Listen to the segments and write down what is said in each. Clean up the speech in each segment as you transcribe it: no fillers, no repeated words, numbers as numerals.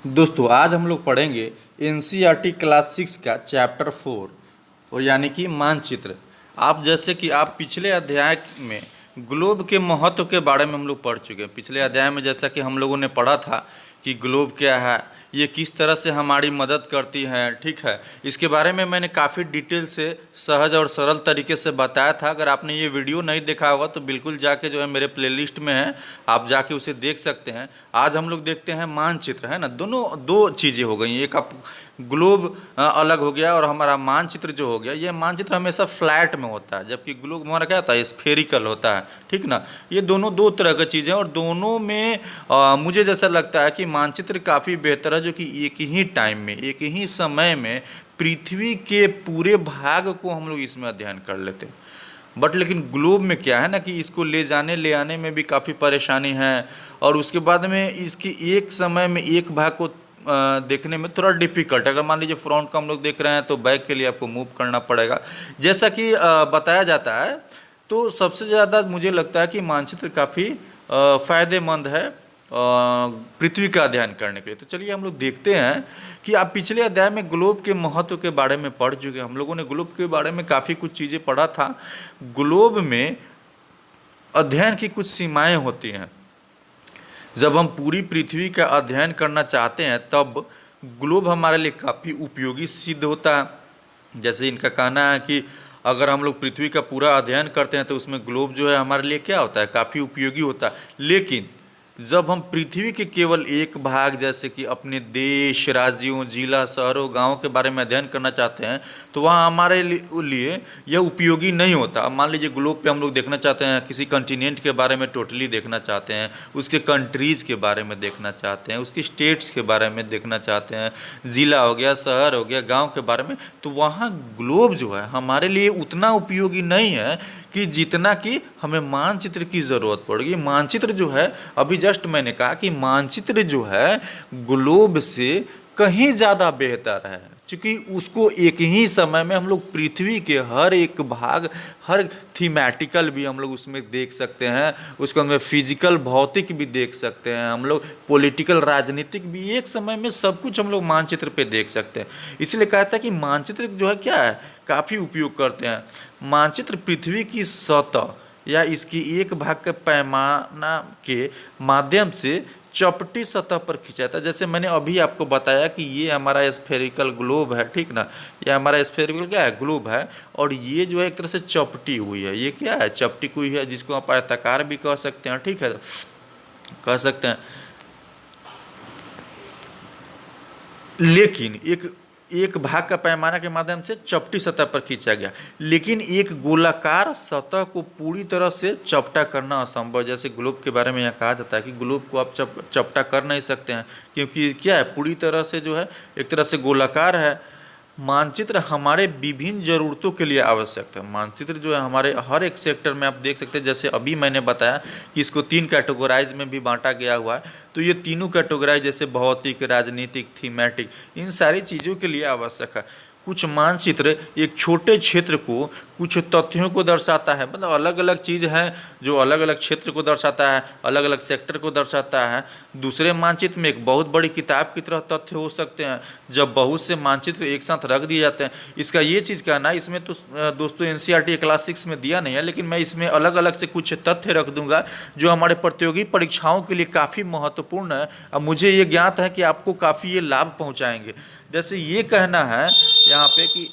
दोस्तों आज हम लोग पढ़ेंगे एनसीईआरटी क्लास 6 का चैप्टर 4 और यानी कि मानचित्र। आप जैसे कि आप पिछले अध्याय में ग्लोब के महत्व के बारे में हम लोग पढ़ चुके हैं। पिछले अध्याय में जैसा कि हम लोगों ने पढ़ा था कि ग्लोब क्या है, ये किस तरह से हमारी मदद करती है, ठीक है। इसके बारे में मैंने काफ़ी डिटेल से सहज और सरल तरीके से बताया था। अगर आपने ये वीडियो नहीं देखा होगा तो बिल्कुल जाके जो है मेरे प्लेलिस्ट में है, आप जाके उसे देख सकते हैं। आज हम लोग देखते हैं मानचित्र, है ना। दोनों दो चीज़ें हो गई, एक आप ग्लोब अलग हो गया और हमारा मानचित्र जो हो गया। ये मानचित्र हमेशा फ्लैट में होता है जबकि ग्लोब हमारा क्या होता है, स्फेरिकल होता है, ठीक ना। ये दोनों दो तरह की चीज़ें और दोनों में मुझे जैसा लगता है कि मानचित्र काफ़ी बेहतर है, जो कि एक ही टाइम में एक ही समय में पृथ्वी के पूरे भाग को हम लोग इसमें अध्ययन कर लेते हैं। बट लेकिन ग्लोब में क्या है ना कि इसको ले आने में भी काफ़ी परेशानी है और उसके बाद में इसकी एक समय में एक भाग को देखने में थोड़ा डिफ़िकल्ट है। अगर मान लीजिए फ्रंट का हम लोग देख रहे हैं तो बैक के लिए आपको मूव करना पड़ेगा। जैसा कि बताया जाता है, तो सबसे ज़्यादा मुझे लगता है कि मानचित्र काफ़ी फ़ायदेमंद है पृथ्वी का अध्ययन करने के लिए। तो चलिए हम लोग देखते हैं कि आप पिछले अध्याय में ग्लोब के महत्व के बारे में पढ़ चुके हैं। हम लोगों ने ग्लोब के बारे में काफ़ी कुछ चीज़ें पढ़ा था। ग्लोब में अध्ययन की कुछ सीमाएं होती हैं। जब हम पूरी पृथ्वी का अध्ययन करना चाहते हैं तब ग्लोब हमारे लिए काफ़ी उपयोगी सिद्ध होता है। जैसे इनका कहना है कि अगर हम लोग पृथ्वी का पूरा अध्ययन करते हैं तो उसमें ग्लोब जो है हमारे लिए क्या होता है, काफ़ी उपयोगी होता है। लेकिन जब हम पृथ्वी के केवल एक भाग जैसे कि अपने देश, राज्यों, जिला, शहरों, गांवों के बारे में अध्ययन करना चाहते हैं तो वहाँ हमारे लिए यह उपयोगी नहीं होता। अब मान लीजिए ग्लोब पे हम लोग देखना चाहते हैं, किसी कंटिनेंट के बारे में टोटली देखना चाहते हैं, उसके कंट्रीज़ के बारे में देखना चाहते हैं, उसकी स्टेट्स के बारे में देखना चाहते हैं, ज़िला हो गया, शहर हो गया, गाँव के बारे में, तो वहाँ ग्लोब जो है हमारे लिए उतना उपयोगी नहीं है कि जितना कि हमें मानचित्र की ज़रूरत पड़ेगी। मानचित्र जो है, अभी जस्ट मैंने कहा कि मानचित्र जो है ग्लोब से कहीं ज़्यादा बेहतर है, क्योंकि उसको एक ही समय में हम लोग पृथ्वी के हर एक भाग, हर थीमेटिकल भी हम लोग उसमें देख सकते हैं, उसको हमें फिजिकल भौतिक भी देख सकते हैं, हम लोग पॉलिटिकल राजनीतिक भी, एक समय में सब कुछ हम लोग मानचित्र पे देख सकते हैं। इसलिए कहता है कि मानचित्र जो है क्या है, काफ़ी उपयोग करते हैं। मानचित्र पृथ्वी की सतह या इसकी एक भाग के पैमाना के माध्यम से चपटी सतह पर खिंचाता है। जैसे मैंने अभी आपको बताया कि ये हमारा स्फेरिकल ग्लोब है, ठीक ना। ये हमारा स्फेरिकल क्या है, ग्लोब है, और ये जो है एक तरह से चपटी हुई है। ये क्या है, चपटी हुई है, जिसको आप आयताकार भी कह सकते हैं, ठीक है, कह सकते हैं। लेकिन एक भाग का पैमाना के माध्यम से चपटी सतह पर खींचा गया, लेकिन एक गोलाकार सतह को पूरी तरह से चपटा करना असंभव। जैसे ग्लोब के बारे में यहाँ कहा जाता है कि ग्लोब को आप चपटा कर नहीं सकते हैं, क्योंकि क्या है, पूरी तरह से जो है एक तरह से गोलाकार है। मानचित्र हमारे विभिन्न ज़रूरतों के लिए आवश्यक है। मानचित्र जो है हमारे हर एक सेक्टर में आप देख सकते हैं। जैसे अभी मैंने बताया कि इसको 3 कैटेगराइज में भी बांटा गया हुआ है, तो ये तीनों कैटेगराइज जैसे भौतिक, राजनीतिक, थीमेटिक, इन सारी चीज़ों के लिए आवश्यक है। कुछ मानचित्र एक छोटे क्षेत्र को, कुछ तथ्यों को दर्शाता है, मतलब अलग अलग चीज़ हैं जो अलग अलग क्षेत्र को दर्शाता है, अलग अलग सेक्टर को दर्शाता है। दूसरे मानचित्र में एक बहुत बड़ी किताब की तरह तथ्य हो सकते हैं जब बहुत से मानचित्र एक साथ रख दिए जाते हैं। इसका ये चीज़ कहना है, इसमें तो दोस्तों एनसीईआरटी क्लास 6 में दिया नहीं है, लेकिन मैं इसमें अलग अलग से कुछ तथ्य रख दूंगा जो हमारे प्रतियोगी परीक्षाओं के लिए काफ़ी महत्वपूर्ण है। अब मुझे ये ज्ञात है कि आपको काफ़ी ये लाभ पहुँचाएंगे। जैसे ये कहना है यहाँ पे कि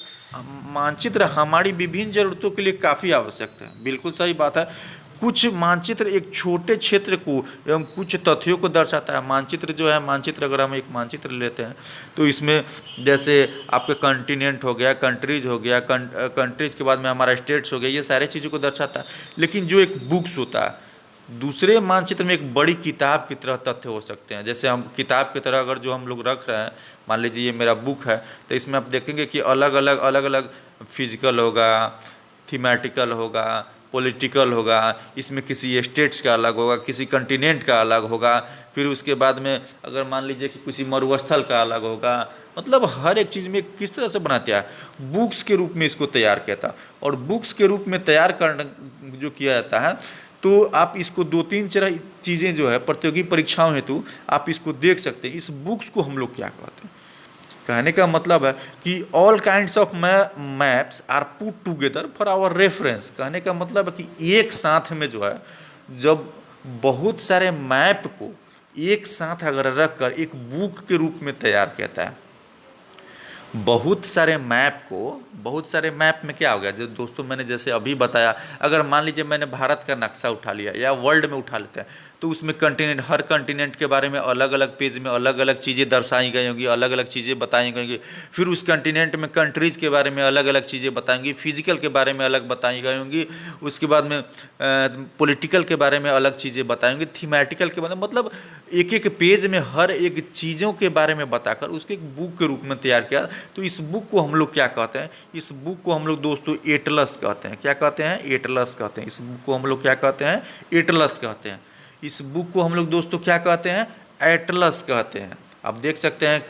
मानचित्र हमारी विभिन्न ज़रूरतों के लिए काफ़ी आवश्यक है। बिल्कुल सही बात है। कुछ मानचित्र एक छोटे क्षेत्र को एवं कुछ तथ्यों को दर्शाता है। मानचित्र जो है, मानचित्र अगर हम एक मानचित्र लेते हैं तो इसमें जैसे आपके कंटिनेंट हो गया, कंट्रीज हो गया, कंट्रीज के बाद में हमारा स्टेट्स हो गया, ये सारे चीज़ों को दर्शाता है। लेकिन जो एक बुक्स होता है, दूसरे मानचित्र में एक बड़ी किताब की तरह तथ्य हो सकते हैं। जैसे हम किताब की तरह अगर जो हम लोग रख रहे हैं, मान लीजिए ये मेरा बुक है, तो इसमें आप देखेंगे कि अलग अलग फिजिकल होगा, थीमेटिकल होगा, पॉलिटिकल होगा, इसमें किसी स्टेट्स का अलग होगा, किसी कंटिनेंट का अलग होगा, फिर उसके बाद में अगर मान लीजिए कि किसी मरुस्थल का अलग होगा। मतलब हर एक चीज़ में किस तरह से बनाते हैं, बुक्स के रूप में इसको तैयार किया था। और बुक्स के रूप में तैयार करना जो किया जाता है, तो आप इसको 2-3 चीज़ें जो है प्रतियोगी परीक्षाओं हेतु आप इसको देख सकते हैं। इस बुक्स को हम लोग क्या कहते हैं, कहने का मतलब है कि all kinds of maps are put together for our reference. कहने का मतलब है कि एक साथ में जो है जब बहुत सारे मैप को एक साथ अगर रख कर एक बुक के रूप में तैयार किया जाता है, बहुत सारे मैप में क्या हो गया, जो दोस्तों मैंने जैसे अभी बताया, अगर मान लीजिए मैंने भारत का नक्शा उठा लिया या वर्ल्ड में उठा लेते हैं, तो उसमें कंटिनेंट, हर कंटिनेंट के बारे में अलग अलग पेज में अलग अलग चीज़ें दर्शाई गई होंगी, अलग अलग चीज़ें बताई गई होंगी। फिर उस कंटिनेंट में कंट्रीज़ के बारे में अलग अलग चीज़ें बताएंगी, फिजिकल के बारे में अलग बताई गई होंगी, उसके बाद में पॉलिटिकल के बारे में अलग चीज़ें बताएंगी, थीमेटिकल के बारे में, मतलब एक एक पेज में हर एक चीज़ों के बारे में बताकर उसको एक बुक के रूप में तैयार किया। तो इस बुक को हम लोग क्या कहते हैं, इस बुक को हम लोग दोस्तों एटलस कहते हैं। क्या कहते हैं, एटलस कहते हैं। इस बुक को हम लोग क्या कहते हैं, एटलस कहते हैं। इस बुक को हम लोग दोस्तों क्या कहते हैं, एटलस कहते हैं। आप देख सकते हैं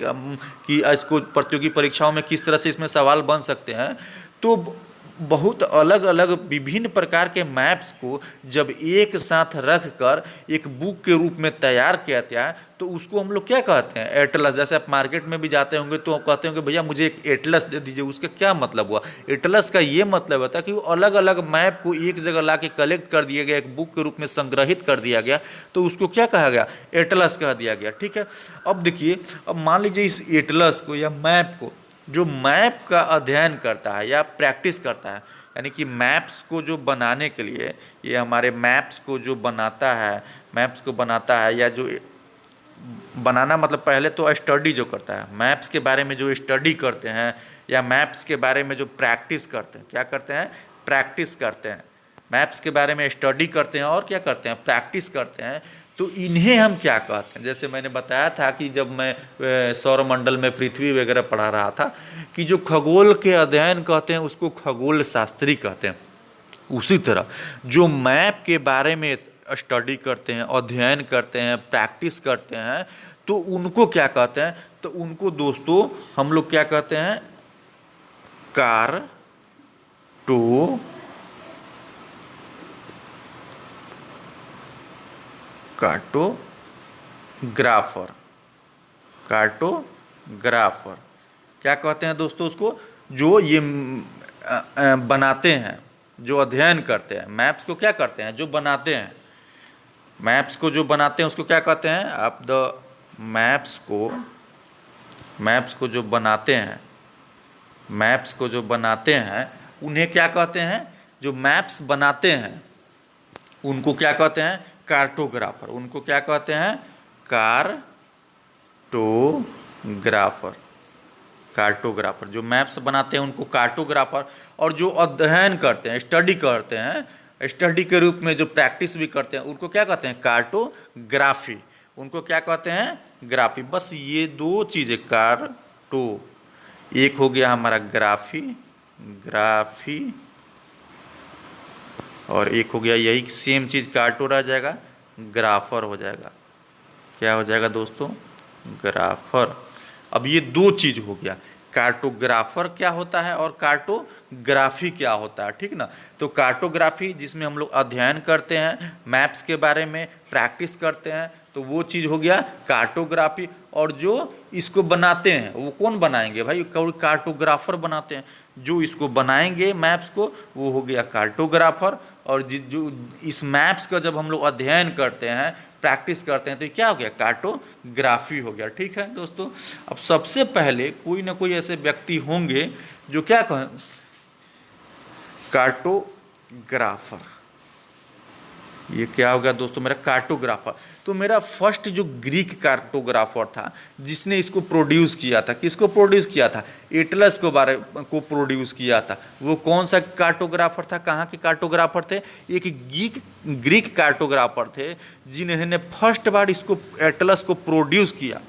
कि इसको प्रतियोगी परीक्षाओं में किस तरह से इसमें सवाल बन सकते हैं। तो बहुत अलग अलग विभिन्न प्रकार के मैप्स को जब एक साथ रख कर एक बुक के रूप में तैयार किया जाता है तो उसको हम लोग क्या कहते हैं, एटलस। जैसे आप मार्केट में भी जाते होंगे तो कहते होंगे भैया मुझे एक एटलस दे दीजिए, उसका क्या मतलब हुआ, एटलस का ये मतलब होता है कि वो अलग अलग मैप को एक जगह ला के कलेक्ट कर दिया गया, एक बुक के रूप में संग्रहित कर दिया गया, तो उसको क्या कहा गया, एटलस कह दिया गया। ठीक है, अब देखिए, अब मान लीजिए इस एटलस को या मैप को, जो मैप का अध्ययन करता है या प्रैक्टिस करता है, यानी कि मैप्स को जो बनाने के लिए, ये हमारे मैप्स को जो बनाता है, मैप्स को बनाता है, या जो बनाना मतलब पहले तो स्टडी जो करता है, मैप्स के बारे में जो स्टडी करते हैं या मैप्स के बारे में जो प्रैक्टिस करते हैं, क्या करते हैं, प्रैक्टिस करते हैं। मैप्स के बारे में स्टडी करते हैं और क्या करते हैं, प्रैक्टिस करते हैं। तो इन्हें हम क्या कहते हैं, जैसे मैंने बताया था कि जब मैं सौरमंडल में पृथ्वी वगैरह पढ़ा रहा था कि जो खगोल के अध्ययन कहते हैं उसको खगोल शास्त्री कहते हैं। उसी तरह जो मैप के बारे में स्टडी करते हैं, अध्ययन करते हैं, प्रैक्टिस करते हैं, तो उनको क्या कहते हैं, तो उनको दोस्तों हम लोग क्या कहते हैं, कार्टोग्राफर। क्या कहते हैं दोस्तों उसको, जो ये बनाते हैं, जो अध्ययन करते हैं, मैप्स को क्या करते हैं, जो बनाते हैं, मैप्स को जो बनाते हैं उसको क्या कहते हैं, आप मैप्स को जो बनाते हैं, मैप्स को जो बनाते हैं उन्हें क्या कहते हैं, जो मैप्स बनाते हैं उनको क्या कहते हैं, कार्टोग्राफर। उनको क्या कहते हैं, कार्टोग्राफर। जो मैप्स बनाते हैं उनको कार्टोग्राफर, और जो अध्ययन करते हैं, स्टडी करते हैं, स्टडी के रूप में जो प्रैक्टिस भी करते हैं उनको क्या कहते हैं, कार्टोग्राफी। उनको क्या कहते हैं, ग्राफी। बस ये दो चीज़ें, एक हो गया हमारा ग्राफी, और एक हो गया यही सेम चीज़ कार्टो रह जाएगा, ग्राफर हो जाएगा। क्या हो जाएगा दोस्तों, ग्राफर। अब ये दो चीज़ हो गया, कार्टोग्राफर क्या होता है और कार्टोग्राफी क्या होता है, ठीक ना। तो कार्टोग्राफी जिसमें हम लोग अध्ययन करते हैं, मैप्स के बारे में प्रैक्टिस करते हैं, तो वो चीज़ हो गया कार्टोग्राफी। और जो इसको बनाते हैं वो कौन बनाएंगे भाई, कार्टोग्राफर बनाते हैं। जो इसको बनाएंगे मैप्स को वो हो गया कार्टोग्राफर। और जो इस मैप्स का जब हम लोग अध्ययन करते हैं, प्रैक्टिस करते हैं, तो क्या हो गया, कार्टोग्राफी हो गया। ठीक है दोस्तों, अब सबसे पहले कोई ना कोई ऐसे व्यक्ति होंगे जो क्या कहें, कार्टोग्राफर। ये क्या हो गया दोस्तों, मेरा कार्टोग्राफर। तो मेरा फर्स्ट जो ग्रीक कार्टोग्राफर था जिसने इसको प्रोड्यूस किया था, किसको प्रोड्यूस किया था, एटलस को प्रोड्यूस किया था। वो कौन सा कार्टोग्राफर था, कहाँ के कार्टोग्राफर थे, एक ग्रीक कार्टोग्राफर थे जिन्होंने फर्स्ट बार इसको एटलस को प्रोड्यूस किया।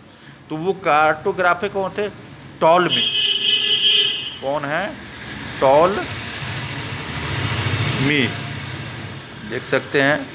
तो वो कार्टोग्राफर कौन थे, टॉलमी। कौन है, टॉलमी। देख सकते हैं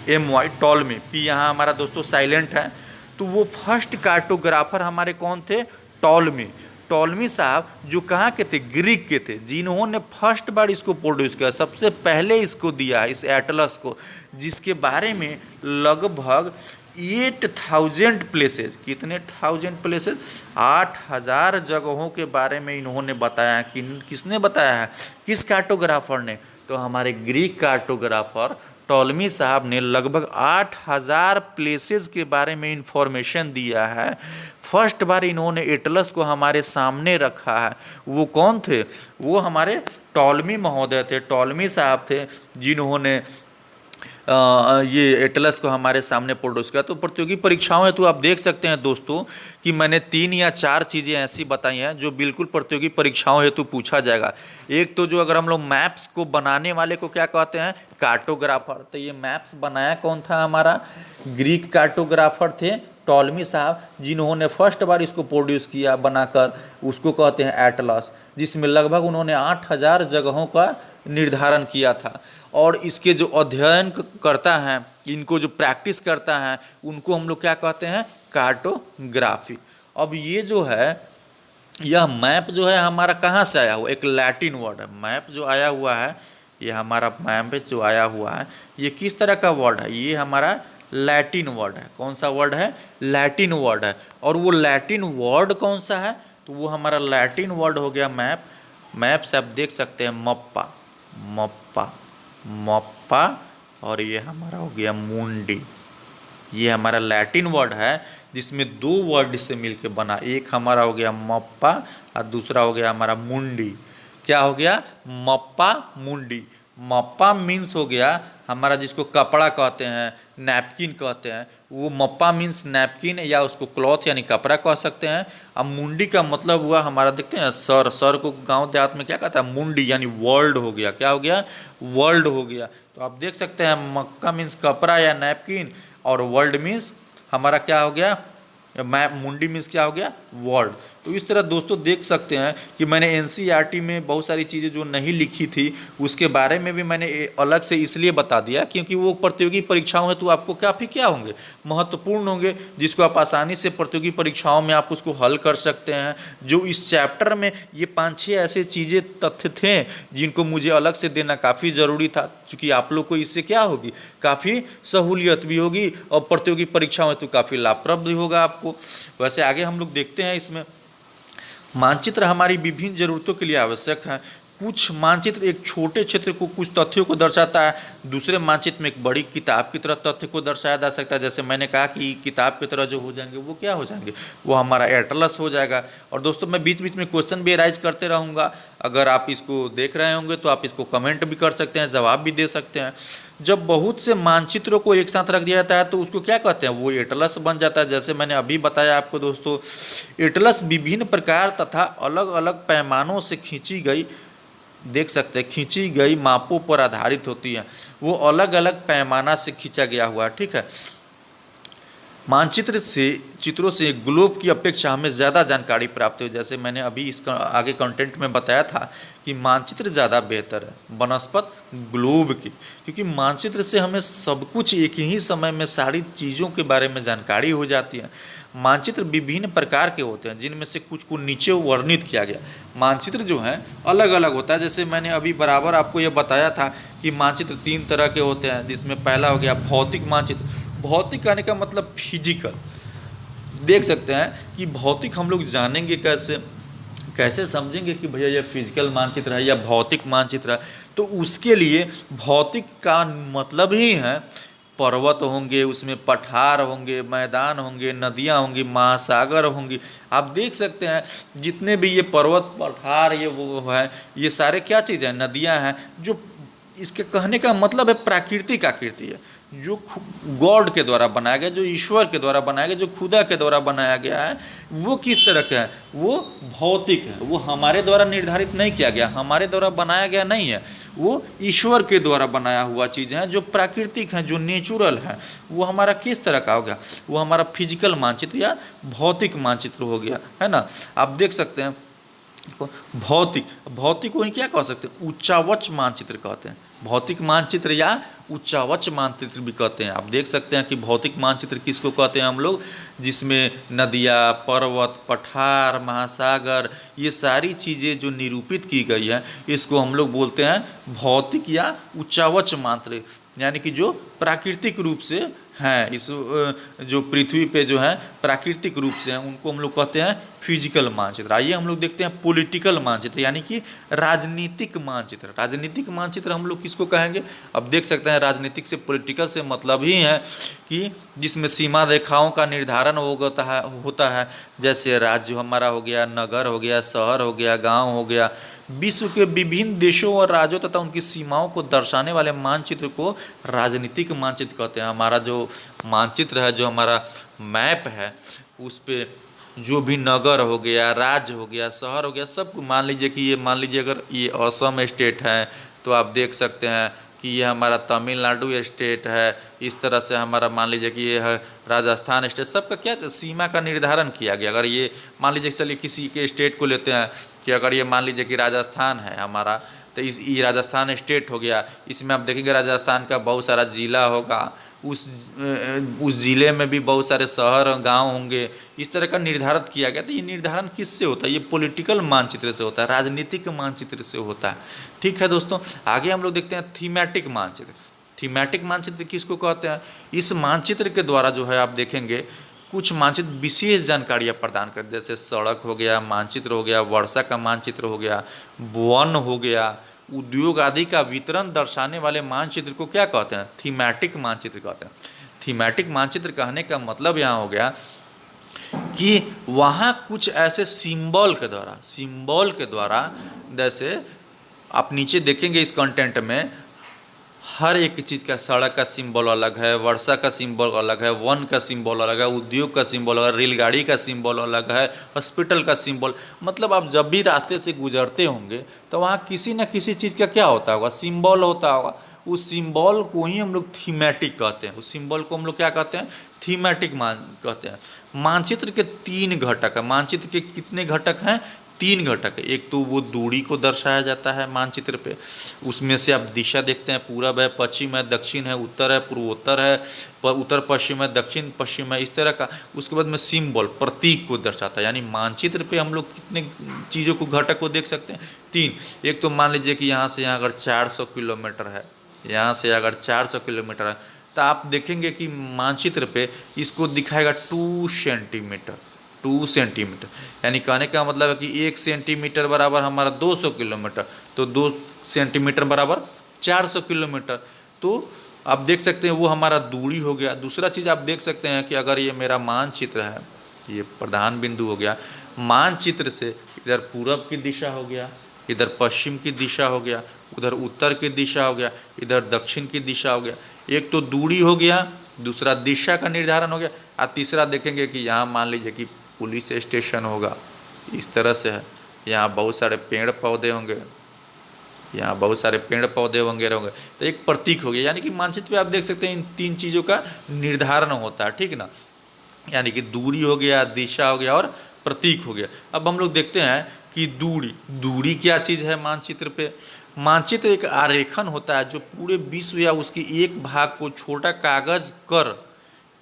TOLEMY, टॉलमी। पी यहाँ हमारा दोस्तों साइलेंट है। तो वो फर्स्ट कार्टोग्राफर हमारे कौन थे, टॉलमी। टॉलमी साहब जो कहाँ के थे, ग्रीक के थे, जिन्होंने फर्स्ट बार इसको प्रोड्यूस किया, सबसे पहले इसको दिया इस एटलस को, जिसके बारे में लगभग 8,000 प्लेसेस, कितने थाउजेंड प्लेसेस, 8,000 जगहों के बारे में इन्होंने बताया। कि किसने बताया है, किस कार्टोग्राफर ने, तो हमारे ग्रीक कार्टोग्राफर टॉलमी साहब ने लगभग 8,000 प्लेसेस के बारे में इंफॉर्मेशन दिया है। फर्स्ट बार इन्होंने एटलस को हमारे सामने रखा है। वो कौन थे, वो हमारे टॉलमी महोदय थे, टॉलमी साहब थे, जिन्होंने ये एटलस को हमारे सामने प्रोड्यूस किया। तो प्रतियोगी परीक्षाओं में तो आप देख सकते हैं दोस्तों कि मैंने 3 या 4 चीज़ें ऐसी बताई हैं जो बिल्कुल प्रतियोगी परीक्षाओं हेतु पूछा जाएगा। एक तो जो अगर हम लोग मैप्स को बनाने वाले को क्या कहते हैं, कार्टोग्राफर। तो ये मैप्स बनाया कौन था, हमारा ग्रीक कार्टोग्राफर थे टॉलमी साहब, जिन्होंने फर्स्ट बार इसको प्रोड्यूस किया बनाकर, उसको कहते हैं एटलस, जिसमें लगभग उन्होंने 8,000 जगहों का निर्धारण किया था। और इसके जो अध्ययन करता है, इनको जो प्रैक्टिस करता है, उनको हम लोग क्या कहते हैं, कार्टोग्राफी। अब ये जो है, यह मैप जो है हमारा कहाँ से आया हुआ, एक लैटिन वर्ड है। मैप जो आया हुआ है, ये हमारा मैप जो आया हुआ है, ये किस तरह का वर्ड है, ये हमारा लैटिन वर्ड है। कौन सा वर्ड है, लैटिन वर्ड है। और वो लैटिन वर्ड कौन सा है, तो वो हमारा लैटिन वर्ड हो गया मैप। मैप से आप देख सकते हैं मप्पा, मप्पा, मप्पा, और ये हमारा हो गया मुंडी। ये हमारा लैटिन वर्ड है जिसमें 2 वर्ड से मिलके बना, एक हमारा हो गया मप्पा और दूसरा हो गया हमारा मुंडी। क्या हो गया, मप्पा मुंडी। मप्पा मीन्स हो गया हमारा जिसको कपड़ा कहते हैं, नैपकिन कहते हैं, वो मप्पा मीन्स नैपकिन या उसको क्लॉथ यानी कपड़ा कह सकते हैं। अब मुंडी का मतलब हुआ हमारा, देखते हैं सर, सर को गांव देहात में क्या कहता है, मुंडी, यानी वर्ल्ड हो गया। क्या हो गया, वर्ल्ड हो गया। तो आप देख सकते हैं मक्का मीन्स कपड़ा या नैपकिन, और वर्ल्ड मीन्स हमारा क्या हो गया, मैप, मुंडी मीन्स क्या हो गया, वर्ल्ड। तो इस तरह दोस्तों देख सकते हैं कि मैंने एनसीईआरटी में बहुत सारी चीज़ें जो नहीं लिखी थी उसके बारे में भी मैंने अलग से इसलिए बता दिया क्योंकि वो प्रतियोगी परीक्षाओं में तो आपको काफ़ी क्या होंगे, महत्वपूर्ण होंगे, जिसको आप आसानी से प्रतियोगी परीक्षाओं में आप उसको हल कर सकते हैं। जो इस चैप्टर में ये 5-6 ऐसे चीज़ें तथ्य थे जिनको मुझे अलग से देना काफ़ी ज़रूरी था, क्योंकि आप लोग को इससे क्या होगी, काफ़ी सहूलियत भी होगी और प्रतियोगी परीक्षाओं में तो काफ़ी लाभप्रद भी होगा आपको। वैसे आगे हम लोग देखते हैं, इसमें मानचित्र हमारी विभिन्न जरूरतों के लिए आवश्यक है। कुछ मानचित्र एक छोटे क्षेत्र को, कुछ तथ्यों को दर्शाता है, दूसरे मानचित्र में एक बड़ी किताब की तरह तथ्य को दर्शाया जा सकता है। जैसे मैंने कहा कि किताब की तरह जो हो जाएंगे वो क्या हो जाएंगे, वो हमारा एटलस हो जाएगा। और दोस्तों मैं बीच बीच में क्वेश्चन भी राइज करते रहूँगा, अगर आप इसको देख रहे होंगे तो आप इसको कमेंट भी कर सकते हैं, जवाब भी दे सकते हैं। जब बहुत से मानचित्रों को एक साथ रख दिया जाता है तो उसको क्या कहते हैं, वो एटलस बन जाता है। जैसे मैंने अभी बताया आपको दोस्तों, एटलस विभिन्न प्रकार तथा अलग अलग पैमानों से खींची गई, देख सकते हैं खींची गई मापों पर आधारित होती है। वो अलग अलग पैमाना से खींचा गया हुआ है, ठीक है। मानचित्र से, चित्रों से ग्लोब की अपेक्षा हमें ज़्यादा जानकारी प्राप्त हो। जैसे मैंने अभी इस आगे कंटेंट में बताया था कि मानचित्र ज़्यादा बेहतर है बनस्पत ग्लोब की, क्योंकि मानचित्र से हमें सब कुछ एक ही समय में सारी चीज़ों के बारे में जानकारी हो जाती है। मानचित्र विभिन्न प्रकार के होते हैं, जिनमें से कुछ को नीचे वर्णित किया गया। मानचित्र जो है अलग अलग होता है। जैसे मैंने अभी बराबर आपको ये बताया था कि मानचित्र 3 तरह के होते हैं, जिसमें पहला हो गया भौतिक मानचित्र। भौतिक कहने का मतलब फिजिकल। देख सकते हैं कि भौतिक हम लोग जानेंगे कैसे, कैसे समझेंगे कि भैया ये फिजिकल मानचित्र है या भौतिक मानचित्र है। तो उसके लिए भौतिक का मतलब ही है पर्वत होंगे, उसमें पठार होंगे, मैदान होंगे, नदियाँ होंगी, महासागर होंगी। आप देख सकते हैं जितने भी ये पर्वत, पठार, ये वो है, ये सारे क्या चीज़ है, नदियाँ हैं। जो इसके कहने का मतलब है प्राकृतिक आकृति है, जो गॉड के द्वारा बनाया गया, जो ईश्वर के द्वारा बनाया गया, जो खुदा के द्वारा बनाया गया है, वो किस तरह का है, वो भौतिक है। वो हमारे द्वारा निर्धारित नहीं किया गया, हमारे द्वारा बनाया गया नहीं है, वो ईश्वर के द्वारा बनाया हुआ चीज़ है, जो प्राकृतिक है, जो नेचुरल है। वो हमारा किस तरह का हो गया, वो हमारा फिजिकल मानचित्र या भौतिक मानचित्र हो गया, है ना। आप देख सकते हैं भौतिक, भौतिक को ही क्या कह सकते हैं, उच्चावच मानचित्र कहते हैं। भौतिक मानचित्र या उच्चावच मानचित्र भी कहते हैं। आप देख सकते हैं कि भौतिक मानचित्र किसको कहते हैं हम लोग, जिसमें नदियाँ, पर्वत, पठार, महासागर, ये सारी चीज़ें जो निरूपित की गई है, इसको हम लोग बोलते हैं भौतिक या उच्चावच मानचित्र, यानी कि जो प्राकृतिक रूप से हैं, इस जो पृथ्वी पे जो है प्राकृतिक रूप से हैं, उनको हम लोग कहते हैं फिजिकल मानचित्र। आइए हम लोग देखते हैं पॉलिटिकल मानचित्र, यानी कि राजनीतिक मानचित्र। राजनीतिक मानचित्र हम लोग किसको कहेंगे, अब देख सकते हैं राजनीतिक से पॉलिटिकल से मतलब ही है कि जिसमें सीमा रेखाओं का निर्धारण होता है, जैसे राज्य हमारा हो गया, नगर हो गया, शहर हो गया, गाँव हो गया। विश्व के विभिन्न देशों और राज्यों तथा उनकी सीमाओं को दर्शाने वाले मानचित्र को राजनीतिक मानचित्र कहते हैं। हमारा जो मानचित्र है, जो हमारा मैप है, उस पे जो भी नगर हो गया, राज्य हो गया, शहर हो गया, सबको मान लीजिए कि ये, मान लीजिए अगर ये असम स्टेट है तो आप देख सकते हैं कि ये हमारा तमिलनाडु स्टेट है। इस तरह से हमारा मान लीजिए कि ये है राजस्थान स्टेट। सबका क्या सीमा का निर्धारण किया गया। अगर ये मान लीजिए, चलिए किसी के स्टेट को लेते हैं कि अगर ये मान लीजिए कि राजस्थान है हमारा, तो ये राजस्थान स्टेट हो गया। इसमें आप देखेंगे राजस्थान का बहुत सारा ज़िला होगा, उस ज़िले में भी बहुत सारे शहर और गांव होंगे। इस तरह का निर्धारित किया गया। तो ये निर्धारण किससे होता है, ये पॉलिटिकल मानचित्र से होता है, राजनीतिक मानचित्र से होता है। ठीक है दोस्तों, आगे हम लोग देखते हैं थीमेटिक मानचित्र। थीमेटिक मानचित्र किसको कहते हैं, इस मानचित्र के द्वारा जो है आप देखेंगे कुछ मानचित्र विशेष जानकारियाँ प्रदान करते हैं, जैसे सड़क हो गया, मानचित्र हो गया, वर्षा का मानचित्र हो गया, वन हो गया, उद्योग आदि का वितरण दर्शाने वाले मानचित्र को क्या कहते हैं, थीमेटिक मानचित्र कहते हैं। थीमेटिक मानचित्र कहने का मतलब यहाँ हो गया कि वहाँ कुछ ऐसे सिंबल के द्वारा जैसे आप नीचे देखेंगे इस कंटेंट में, हर एक चीज़ का, सड़क का सिंबल अलग है, वर्षा का सिंबल अलग है, वन का सिंबल अलग है, उद्योग का सिंबल अलग है, रेलगाड़ी का सिंबल अलग है, हॉस्पिटल का सिंबल। मतलब आप जब भी रास्ते से गुजरते होंगे तो वहाँ किसी न किसी चीज़ का क्या होता होगा, सिंबल होता होगा। उस सिंबल को ही हम लोग थीमेटिक कहते हैं। उस सिंबल को हम लोग क्या कहते हैं, थीमेटिक कहते हैं। मानचित्र के 3 घटक है। मानचित्र के कितने घटक हैं, 3 घटक है। एक तो वो दूरी को दर्शाया जाता है मानचित्र पे, उसमें से आप दिशा देखते हैं, पूरब है, पश्चिम है, दक्षिण है, उत्तर है, पूर्वोत्तर है, उत्तर पश्चिम है, दक्षिण पश्चिम है, इस तरह का। उसके बाद में सिंबल, प्रतीक को दर्शाता है। यानी मानचित्र पे हम लोग कितने चीज़ों को, घटक को देख सकते हैं, 3। एक तो मान लीजिए कि यहाँ से यहाँ अगर 400 किलोमीटर है, यहाँ से अगर 400 किलोमीटर है, तो आप देखेंगे कि मानचित्र पे इसको दिखाएगा 2 सेंटीमीटर, 2 सेंटीमीटर। यानी कहने का मतलब है कि 1 सेंटीमीटर बराबर हमारा 200 किलोमीटर, तो 2 सेंटीमीटर बराबर 400 किलोमीटर। तो आप देख सकते हैं वो हमारा दूरी हो गया। दूसरा चीज़ आप देख सकते हैं कि अगर ये मेरा मानचित्र है, ये प्रधान बिंदु हो गया, मानचित्र से इधर पूरब की दिशा हो गया, इधर पश्चिम की दिशा हो गया, उधर उत्तर की दिशा हो गया, इधर दक्षिण की दिशा हो गया। एक तो दूरी हो गया, दूसरा दिशा का निर्धारण हो गया, और तीसरा देखेंगे कि यहाँ मान लीजिए कि पुलिस स्टेशन होगा, इस तरह से है। यहाँ बहुत सारे पेड़ पौधे होंगे, यहाँ बहुत सारे पेड़ पौधे वगैरह होंगे, तो एक प्रतीक हो गया। यानी कि मानचित्र पे आप देख सकते हैं इन 3 चीज़ों का निर्धारण होता है, ठीक ना। यानी कि दूरी हो गया, दिशा हो गया और प्रतीक हो गया। अब हम लोग देखते हैं कि दूरी क्या चीज़ है मानचित्र पे। मानचित्र एक आरेखन होता है जो पूरे विश्व या उसके एक भाग को छोटा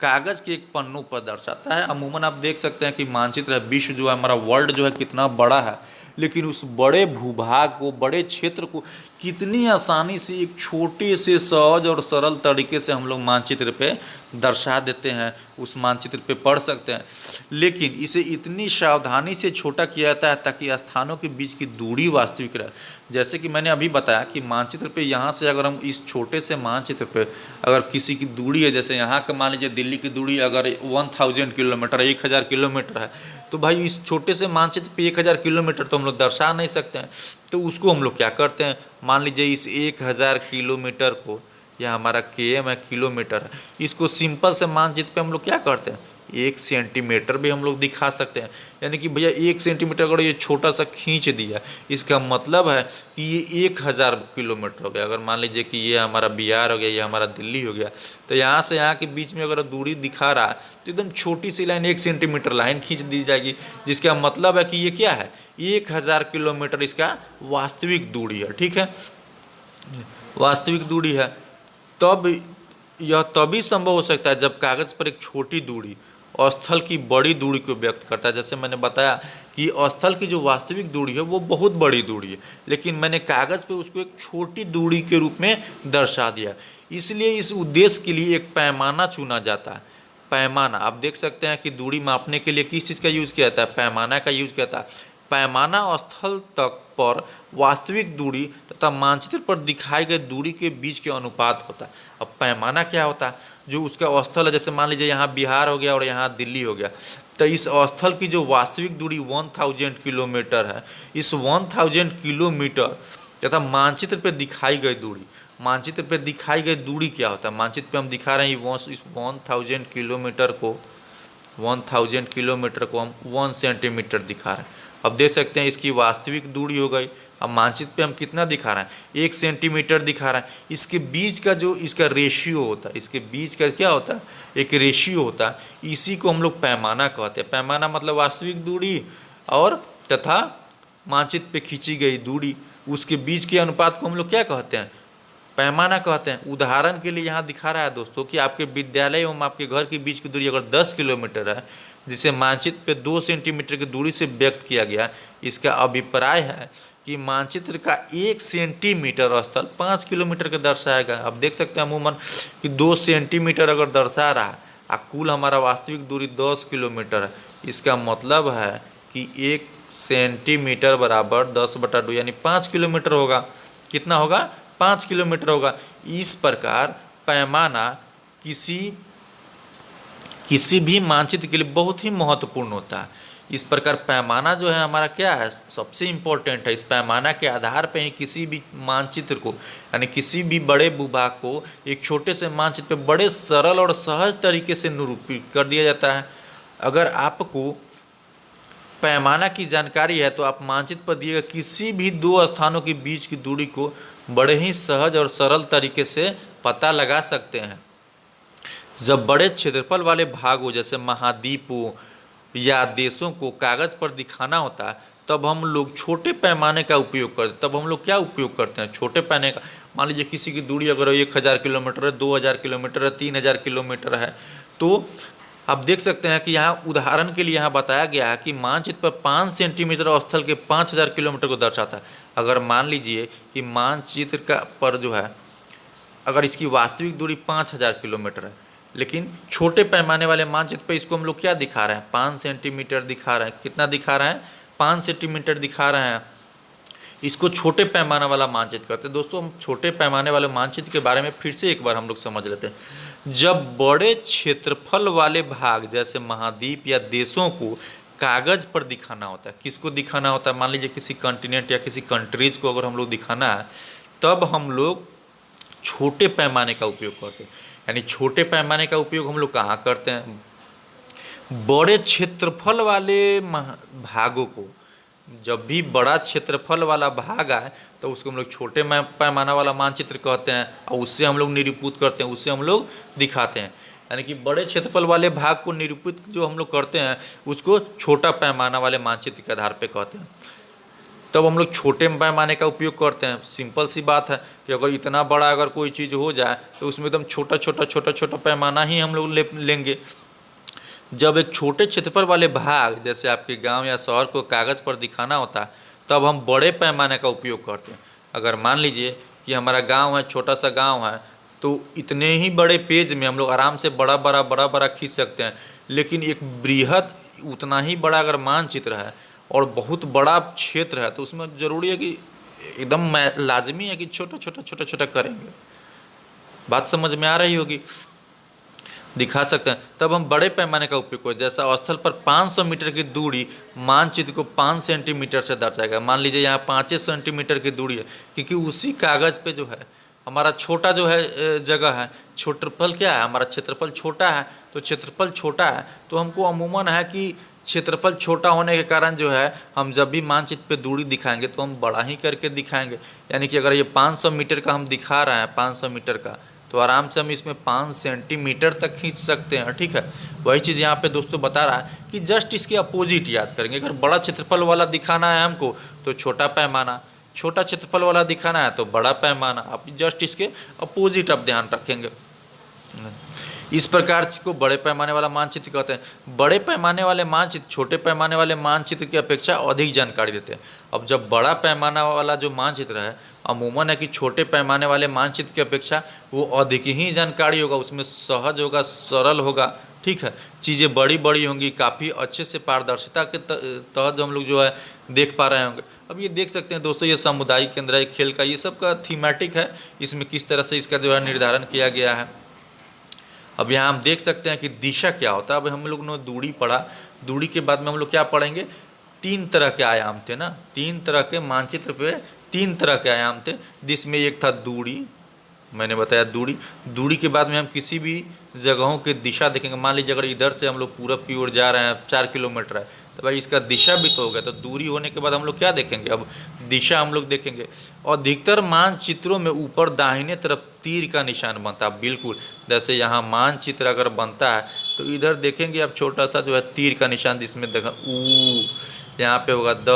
कागज़ के एक पन्नों पर दर्शाता है। अमूमन आप देख सकते हैं कि मानचित्र है, विश्व जो है हमारा, वर्ल्ड जो है कितना बड़ा है, लेकिन उस बड़े भूभाग को, बड़े क्षेत्र को कितनी आसानी से एक छोटे से सहज और सरल तरीके से हम लोग मानचित्र पे दर्शा देते हैं, उस मानचित्र पे पढ़ सकते हैं। लेकिन इसे इतनी सावधानी से छोटा किया जाता है ताकि स्थानों के बीच की दूरी वास्तविक रहे। जैसे कि मैंने अभी बताया कि मानचित्र पे यहाँ से अगर हम इस छोटे से मानचित्र पे अगर किसी की दूरी है, जैसे यहाँ का मान लीजिए दिल्ली की दूरी अगर 1000 किलोमीटर, 1000 किलोमीटर है, तो भाई इस छोटे से मानचित्र पे 1000 किलोमीटर तो हम लोग दर्शा नहीं सकते हैं। तो उसको हम लोग क्या करते हैं, मान लीजिए इस 1000 किलोमीटर को, यह हमारा km है, किलोमीटर है, इसको सिंपल से मानचित्र पे हम लोग क्या करते हैं, 1 सेंटीमीटर भी हम लोग दिखा सकते हैं। यानी कि भैया 1 सेंटीमीटर अगर ये छोटा सा खींच दिया, इसका मतलब है कि ये 1000 किलोमीटर हो गया। अगर मान लीजिए कि ये हमारा बिहार हो गया, ये हमारा दिल्ली हो गया, तो यहाँ से यहाँ के बीच में अगर दूरी दिखा रहा है तो एकदम छोटी सी लाइन 1 सेंटीमीटर लाइन खींच दी जाएगी, जिसका मतलब है कि ये क्या है, 1000 किलोमीटर इसका वास्तविक दूरी है। ठीक है, वास्तविक दूरी है। तब यह तभी संभव हो सकता है जब कागज़ पर एक छोटी दूरी स्थल की बड़ी दूरी को व्यक्त करता है। जैसे मैंने बताया कि स्थल की जो वास्तविक दूरी है वो बहुत बड़ी दूरी है, लेकिन मैंने कागज़ पे उसको एक छोटी दूरी के रूप में दर्शा दिया। इसलिए इस उद्देश्य के लिए एक पैमाना चुना जाता है। पैमाना, आप देख सकते हैं कि दूरी मापने के लिए किस चीज़ का यूज़ किया जाता है, पैमाना का यूज़ किया जाता है। पैमाना स्थल तक पर वास्तविक दूरी तथा मानचित्र पर दिखाई गई दूरी के बीच के अनुपात होता है। अब पैमाना क्या होता है, जो उसका स्थल है, जैसे मान लीजिए यहाँ बिहार हो गया और यहाँ दिल्ली हो गया, तो इस स्थल की जो वास्तविक दूरी 1000 किलोमीटर है, इस 1000 किलोमीटर तथा मानचित्र पर दिखाई गई दूरी, मानचित्र पर दिखाई गई दूरी क्या होता है, मानचित्र पे हम दिखा रहे हैं इस 1000 किलोमीटर को, 1000 किलोमीटर को हम 1 सेंटीमीटर दिखा रहे हैं। अब देख सकते हैं इसकी वास्तविक दूरी हो गई। अब मानचित्र पे हम कितना दिखा रहे हैं, 1 सेंटीमीटर दिखा रहा है। इसके बीच का जो इसका रेशियो होता है, इसके बीच का क्या होता है, एक रेशियो होता है, इसी को हम लोग पैमाना कहते हैं। पैमाना मतलब वास्तविक दूरी और तथा मानचित्र पे खींची गई दूरी, उसके बीच के अनुपात को हम लोग क्या कहते हैं, पैमाना कहते हैं। उदाहरण के लिए यहाँ दिखा रहा है दोस्तों कि आपके विद्यालय एवं आपके घर के बीच की दूरी अगर 10 किलोमीटर है, जिसे मानचित्र पे 2 सेंटीमीटर की दूरी से व्यक्त किया गया, इसका अभिप्राय है कि मानचित्र का 1 सेंटीमीटर स्थल 5 किलोमीटर का दर्शाएगा। अब देख सकते हैं अमूमन कि 2 सेंटीमीटर अगर दर्शा रहा है और कुल हमारा वास्तविक दूरी 10 किलोमीटर है, इसका मतलब है कि 1 सेंटीमीटर बराबर 10/2 यानी 5 किलोमीटर होगा। कितना होगा, 5 किलोमीटर होगा। इस प्रकार पैमाना किसी भी मानचित्र के लिए बहुत ही महत्वपूर्ण होता है। इस प्रकार पैमाना जो है हमारा क्या है, सबसे इम्पोर्टेंट है। इस पैमाना के आधार पर ही किसी भी मानचित्र को, यानी किसी भी बड़े भूभाग को एक छोटे से मानचित्र पे बड़े सरल और सहज तरीके से निरूपित कर दिया जाता है। अगर आपको पैमाना की जानकारी है तो आप मानचित्र पर दिए गए किसी भी 2 स्थानों के बीच की दूरी को बड़े ही सहज और सरल तरीके से पता लगा सकते हैं। जब बड़े क्षेत्रफल वाले भागों जैसे महाद्वीपों या देशों को कागज़ पर दिखाना होता है, तब हम लोग छोटे पैमाने का उपयोग करते हैं। तब हम लोग क्या उपयोग करते हैं, छोटे पैमाने का। मान लीजिए किसी की दूरी अगर 1000 किलोमीटर है, 2000 किलोमीटर है, 3000 किलोमीटर है, तो आप देख सकते हैं कि यहाँ उदाहरण के लिए यहाँ बताया गया है कि मानचित्र पर 5 सेंटीमीटर स्थल के 5000 किलोमीटर को दर्शाता है। अगर मान लीजिए कि मानचित्र का पर जो है, अगर इसकी वास्तविक दूरी 5000 किलोमीटर है, लेकिन छोटे पैमाने वाले मानचित्र पे इसको हम लोग क्या दिखा रहे हैं, 5 सेंटीमीटर दिखा रहे हैं। कितना दिखा रहे हैं, 5 सेंटीमीटर दिखा रहे हैं। इसको छोटे पैमाना वाला मानचित्र कहते हैं। दोस्तों, हम छोटे पैमाने वाले मानचित्र के बारे में फिर से एक बार हम लोग समझ लेते हैं। जब बड़े क्षेत्रफल वाले भाग जैसे महाद्वीप या देशों को कागज़ पर दिखाना होता है, किसको दिखाना होता है, मान लीजिए किसी कॉन्टिनेंट या किसी कंट्रीज़ को अगर हम लोग दिखाना है, तब हम लोग छोटे पैमाने का उपयोग करते हैं। यानी छोटे पैमाने का उपयोग हम लोग कहाँ करते हैं, बड़े क्षेत्रफल वाले भागों को। जब भी बड़ा क्षेत्रफल वाला भाग आए तो उसको हम लोग छोटे पैमाना वाला मानचित्र कहते हैं, और उससे हम लोग निरूपित करते हैं, उससे हम लोग दिखाते हैं। यानी कि बड़े क्षेत्रफल वाले भाग को निरूपित जो हम लोग करते हैं उसको छोटा पैमाना वाले मानचित्र के आधार पर कहते हैं। तब हम लोग छोटे पैमाने का उपयोग करते हैं। सिंपल सी बात है कि अगर इतना बड़ा अगर कोई चीज़ हो जाए तो उसमें एकदम छोटा पैमाना ही हम लोग लेंगे। जब एक छोटे क्षेत्रफल वाले भाग जैसे आपके गांव या शहर को कागज़ पर दिखाना होता है, तब हम बड़े पैमाने का उपयोग करते हैं। अगर मान लीजिए कि हमारा गांव है, छोटा सा गांव है, तो इतने ही बड़े पेज में हम लोग आराम से बड़ा बड़ा खींच सकते हैं। लेकिन एक बृहद उतना ही बड़ा अगर मानचित्र है और बहुत बड़ा क्षेत्र है, तो उसमें ज़रूरी है कि एकदम लाजमी है कि छोटा करेंगे। बात समझ में आ रही होगी, दिखा सकते हैं। तब हम बड़े पैमाने का उपयोग करें। जैसा स्थल पर 500 मीटर की दूरी मानचित्र को 5 सेंटीमीटर से दर्शाएगा। मान लीजिए यहाँ 5 सेंटीमीटर की दूरी है, क्योंकि उसी कागज़ पे जो है हमारा छोटा जो है जगह है, क्षेत्रफल क्या है, हमारा क्षेत्रफल छोटा है, तो क्षेत्रफल छोटा है तो हमको अमूमन है कि क्षेत्रफल छोटा होने के कारण जो है हम जब भी मानचित्र पे दूरी दिखाएंगे तो हम बड़ा ही करके दिखाएंगे। यानी कि अगर ये 500 मीटर का हम दिखा रहे हैं, 500 मीटर का, तो आराम से हम इसमें 5 सेंटीमीटर तक खींच सकते हैं। ठीक है, वही चीज़ यहाँ पे दोस्तों बता रहा है कि जस्ट इसके अपोजिट याद करेंगे। अगर बड़ा क्षेत्रफल वाला दिखाना है हमको तो छोटा पैमाना, छोटा क्षेत्रफल वाला दिखाना है तो बड़ा पैमाना, आप जस्ट इसके अपोजिट आप ध्यान रखेंगे। इस प्रकार को बड़े पैमाने वाला मानचित्र कहते हैं। बड़े पैमाने वाले मानचित्र छोटे पैमाने वाले मानचित्र की अपेक्षा अधिक जानकारी देते हैं। अब जब बड़ा पैमाना वाला जो मानचित्र है अमूमन है कि छोटे पैमाने वाले मानचित्र की अपेक्षा वो अधिक ही जानकारी होगा, उसमें सहज होगा, सरल होगा। ठीक है, चीज़ें बड़ी बड़ी होंगी, काफ़ी अच्छे से पारदर्शिता के तहत हम लोग जो है देख पा रहे होंगे। अब ये देख सकते हैं दोस्तों, ये सामुदायिक केंद्र है, खेल का, ये सब का थीमेटिक है, इसमें किस तरह से इसका जो है निर्धारण किया गया है। अब यहाँ हम देख सकते हैं कि दिशा क्या होता है। अब हम लोग ने दूरी पढ़ा, दूरी के बाद में हम लोग क्या पढ़ेंगे, 3 तरह के आयाम थे ना, 3 तरह के मानचित्र पे 3 तरह के आयाम थे, जिसमें एक था दूरी, मैंने बताया दूरी। दूरी के बाद में हम किसी भी जगहों की दिशा देखेंगे। मान लीजिए अगर इधर से हम लोग पूरब की ओर जा रहे हैं, 4 किलोमीटर है, तो भाई इसका दिशा भी तो होगा। तो दूरी होने के बाद हम लोग क्या देखेंगे, अब दिशा हम लोग देखेंगे। और अधिकतर मानचित्रों में ऊपर दाहिने तरफ तीर का निशान बनता है, बिल्कुल जैसे यहाँ मानचित्र अगर बनता है तो इधर देखेंगे आप छोटा सा जो है तीर का निशान, जिसमें देखा ऊ, यहाँ पे होगा द,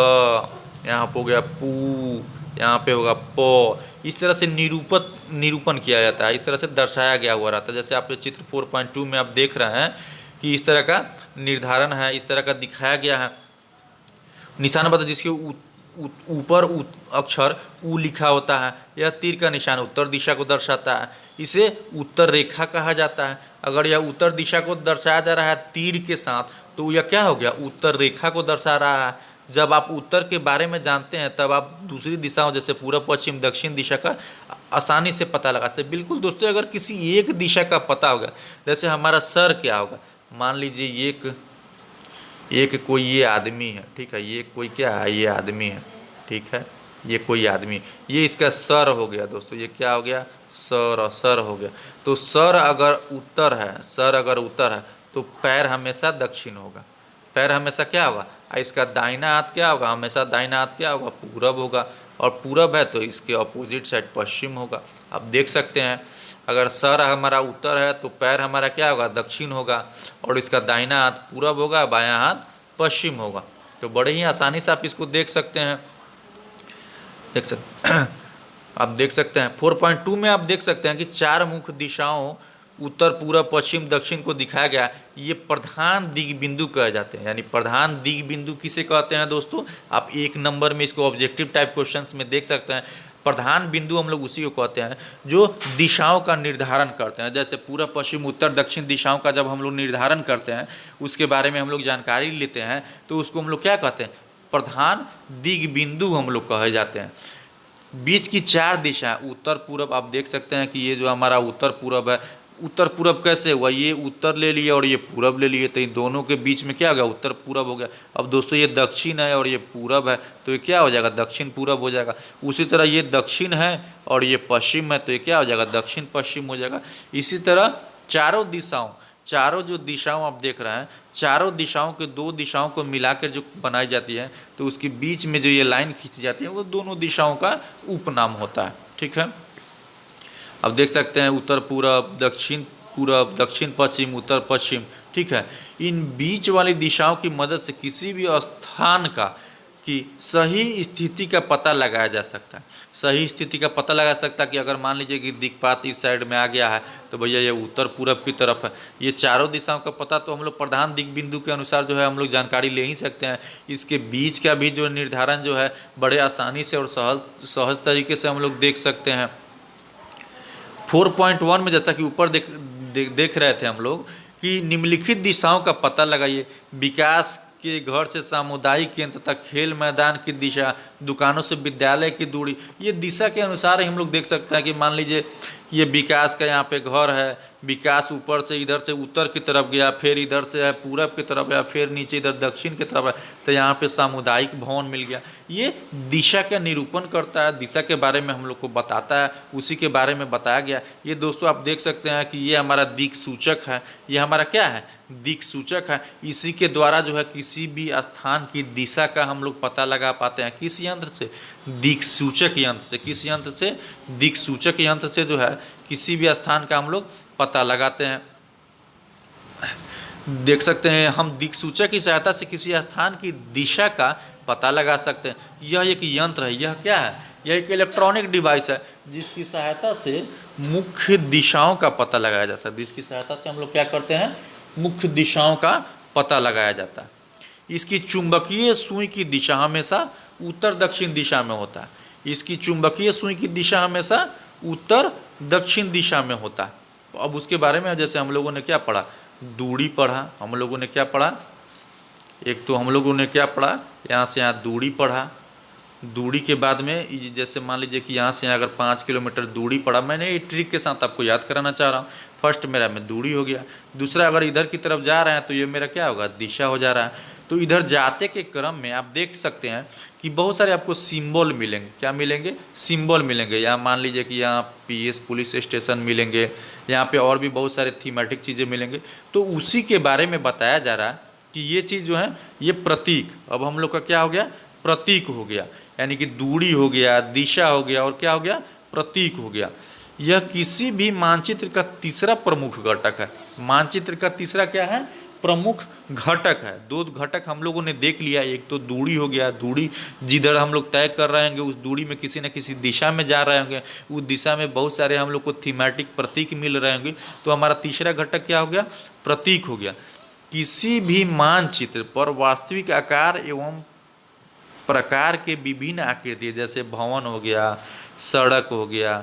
यहाँ पे हो गया पू, यहाँ पे होगा प। इस तरह से निरूपण किया जाता है, इस तरह से दर्शाया गया हुआ रहता है। जैसे आप चित्र 4.2 में आप देख रहे हैं कि इस तरह का निर्धारण है, इस तरह का दिखाया गया है निशान बता, जिसके ऊपर अक्षर ऊ लिखा होता है। यह तीर का निशान उत्तर दिशा को दर्शाता है, इसे उत्तर रेखा कहा जाता है। अगर यह उत्तर दिशा को दर्शाया जा रहा है तीर के साथ तो यह क्या हो गया, उत्तर रेखा को दर्शा रहा है। जब आप उत्तर के बारे में जानते हैं तब आप दूसरी दिशाओं जैसे पूर्व पश्चिम दक्षिण दिशा का आसानी से पता लगा सकते हैं। बिल्कुल दोस्तों, अगर किसी एक दिशा का पता होगा, जैसे हमारा सर क्या होगा, मान लीजिए एक कोई ये आदमी है, ठीक है, ये कोई क्या है, ये आदमी है, ठीक है, ये कोई आदमी, ये इसका सर हो गया दोस्तों, ये क्या हो गया, सर हो गया। तो सर अगर उत्तर है, सर अगर उत्तर है तो पैर हमेशा दक्षिण होगा, पैर हमेशा क्या होगा, इसका दाहिना हाथ क्या होगा, हमेशा दाहिना हाथ क्या होगा, पूरब होगा। और पूरब है तो इसके अपोजिट साइड पश्चिम होगा। आप देख सकते हैं अगर सर हमारा उत्तर है तो पैर हमारा क्या होगा, दक्षिण होगा, और इसका दाहिना हाथ पूरब होगा, बायां हाथ पश्चिम होगा। तो बड़े ही आसानी से आप इसको देख सकते हैं, आप देख सकते हैं 4.2 में आप देख सकते हैं कि 4 मुख्य दिशाओं उत्तर पूर्व पश्चिम दक्षिण को दिखाया गया। ये प्रधान दिग बिंदु कहे जाते हैं। यानी प्रधान दिग बिंदु किसे कहते हैं दोस्तों, आप 1 नंबर में इसको ऑब्जेक्टिव टाइप क्वेश्चंस में देख सकते हैं। प्रधान बिंदु हम लोग उसी को कहते हैं जो दिशाओं का निर्धारण करते हैं। जैसे पूर्व पश्चिम उत्तर दक्षिण दिशाओं का जब हम लोग निर्धारण करते हैं, उसके बारे में हम लोग जानकारी लेते हैं, तो उसको हम लोग क्या कहते हैं, प्रधान दिग बिंदु हम लोग कहे जाते हैं। बीच की 4 दिशा, उत्तर पूर्व, आप देख सकते हैं कि ये जो हमारा उत्तर पूर्व है, उत्तर पूर्व कैसे हुआ, ये उत्तर ले लिया और ये पूरब ले लिए, तो इन दोनों के बीच में क्या हो गया, उत्तर पूरब हो गया। अब दोस्तों ये दक्षिण है और ये पूरब है तो ये क्या हो जाएगा, दक्षिण पूरब हो जाएगा। उसी तरह ये दक्षिण है और ये पश्चिम है तो ये क्या हो जाएगा, दक्षिण पश्चिम हो जाएगा। इसी तरह चारों जो दिशाओं आप देख रहे हैं, चारों दिशाओं के 2 दिशाओं को मिलाकर जो बनाई जाती है तो उसके बीच में जो ये लाइन खींची जाती है वो दोनों दिशाओं का उपनाम होता है। ठीक है, अब देख सकते हैं उत्तर पूरब, दक्षिण पश्चिम, उत्तर पश्चिम। ठीक है, इन बीच वाली दिशाओं की मदद से किसी भी स्थान का की सही स्थिति का पता लगाया जा सकता है। सही स्थिति का पता लगा सकता है कि अगर मान लीजिए कि दिक्पात इस साइड में आ गया है तो भैया ये उत्तर पूरब की तरफ है। ये चारों दिशाओं का पता तो हम लोग प्रधान दिग बिंदु के अनुसार जो है हम लोग जानकारी ले ही सकते हैं। इसके बीच का भी जो निर्धारण जो है बड़े आसानी से और सहज तरीके से हम लोग देख सकते हैं। 4.1 में जैसा कि ऊपर देख रहे थे हम लोग कि निम्नलिखित दिशाओं का पता लगाइए। विकास के घर से सामुदायिक केंद्र तक, खेल मैदान की दिशा, दुकानों से विद्यालय की दूरी, ये दिशा के अनुसार ही हम लोग देख सकते हैं कि मान लीजिए कि ये विकास का यहाँ पे घर है, विकास ऊपर से इधर से उत्तर की तरफ गया, फिर इधर से है पूरब की तरफ है, फिर नीचे इधर दक्षिण की तरफ है, तो यहाँ पे सामुदायिक भवन मिल गया। ये दिशा का निरूपण करता है, दिशा के बारे में हम लोग को बताता है, उसी के बारे में बताया गया। ये दोस्तों आप देख सकते हैं कि ये हमारा दिक् सूचक है, ये हमारा क्या है, दिक् सूचक है। इसी के द्वारा जो है किसी भी स्थान की दिशा का हम लोग पता लगा पाते हैं। किस यंत्र से, दिक् सूचक यंत्र से। किस यंत्र से, दिक् सूचक यंत्र से जो है किसी भी स्थान का हम लोग पता लगाते हैं। देख सकते हैं हम दिक् सूचक की सहायता से किसी स्थान की दिशा का पता लगा सकते हैं। यह एक यंत्र है, यह क्या है, यह एक इलेक्ट्रॉनिक डिवाइस है जिसकी सहायता से मुख्य दिशाओं का पता लगाया जाता है। जिसकी सहायता से हम लोग क्या करते हैं, मुख्य दिशाओं का पता लगाया जाता है। इसकी चुंबकीय सुई की दिशा हमेशा उत्तर दक्षिण दिशा में होता है। इसकी चुंबकीय सुई की दिशा हमेशा उत्तर दक्षिण दिशा में होता है। अब उसके बारे में जैसे हम लोगों ने क्या पढ़ा, दूरी पढ़ा, हम लोगों ने क्या पढ़ा, एक तो हम लोगों ने क्या पढ़ा, यहाँ से यहाँ दूरी पढ़ा। दूरी के बाद में जैसे मान लीजिए कि यहाँ से यहाँ अगर 5 किलोमीटर दूरी पड़ा, मैंने ये ट्रिक के साथ आपको याद कराना चाह रहा हूँ। फर्स्ट मेरा में दूरी हो गया, दूसरा अगर इधर की तरफ जा रहे हैं तो ये मेरा क्या होगा, दिशा हो जा रहा है। तो इधर जाते के क्रम में आप देख सकते हैं कि बहुत सारे आपको सिंबल मिलेंगे। क्या मिलेंगे, सिंबल मिलेंगे। यहाँ मान लीजिए कि यहाँ पीएस पुलिस स्टेशन मिलेंगे, यहाँ पे और भी बहुत सारे थीमेटिक चीज़ें मिलेंगे। तो उसी के बारे में बताया जा रहा है कि ये चीज़ जो है ये प्रतीक, अब हम लोग का क्या हो गया, प्रतीक हो गया। यानी कि दूरी हो गया, दिशा हो गया और क्या हो गया, प्रतीक हो गया। यह किसी भी मानचित्र का तीसरा प्रमुख घटक है। मानचित्र का तीसरा क्या है, प्रमुख घटक है। दो घटक हम लोगों ने देख लिया, एक तो दूरी हो गया, दूरी जिधर हम लोग तय कर रहे होंगे उस दूरी में किसी न किसी दिशा में जा रहे होंगे, उस दिशा में बहुत सारे हम लोग को थीमेटिक प्रतीक मिल रहे होंगे। तो हमारा तीसरा घटक क्या हो गया, प्रतीक हो गया। किसी भी मानचित्र पर वास्तविक आकार एवं प्रकार के विभिन्न आकृति, जैसे भवन हो गया, सड़क हो गया,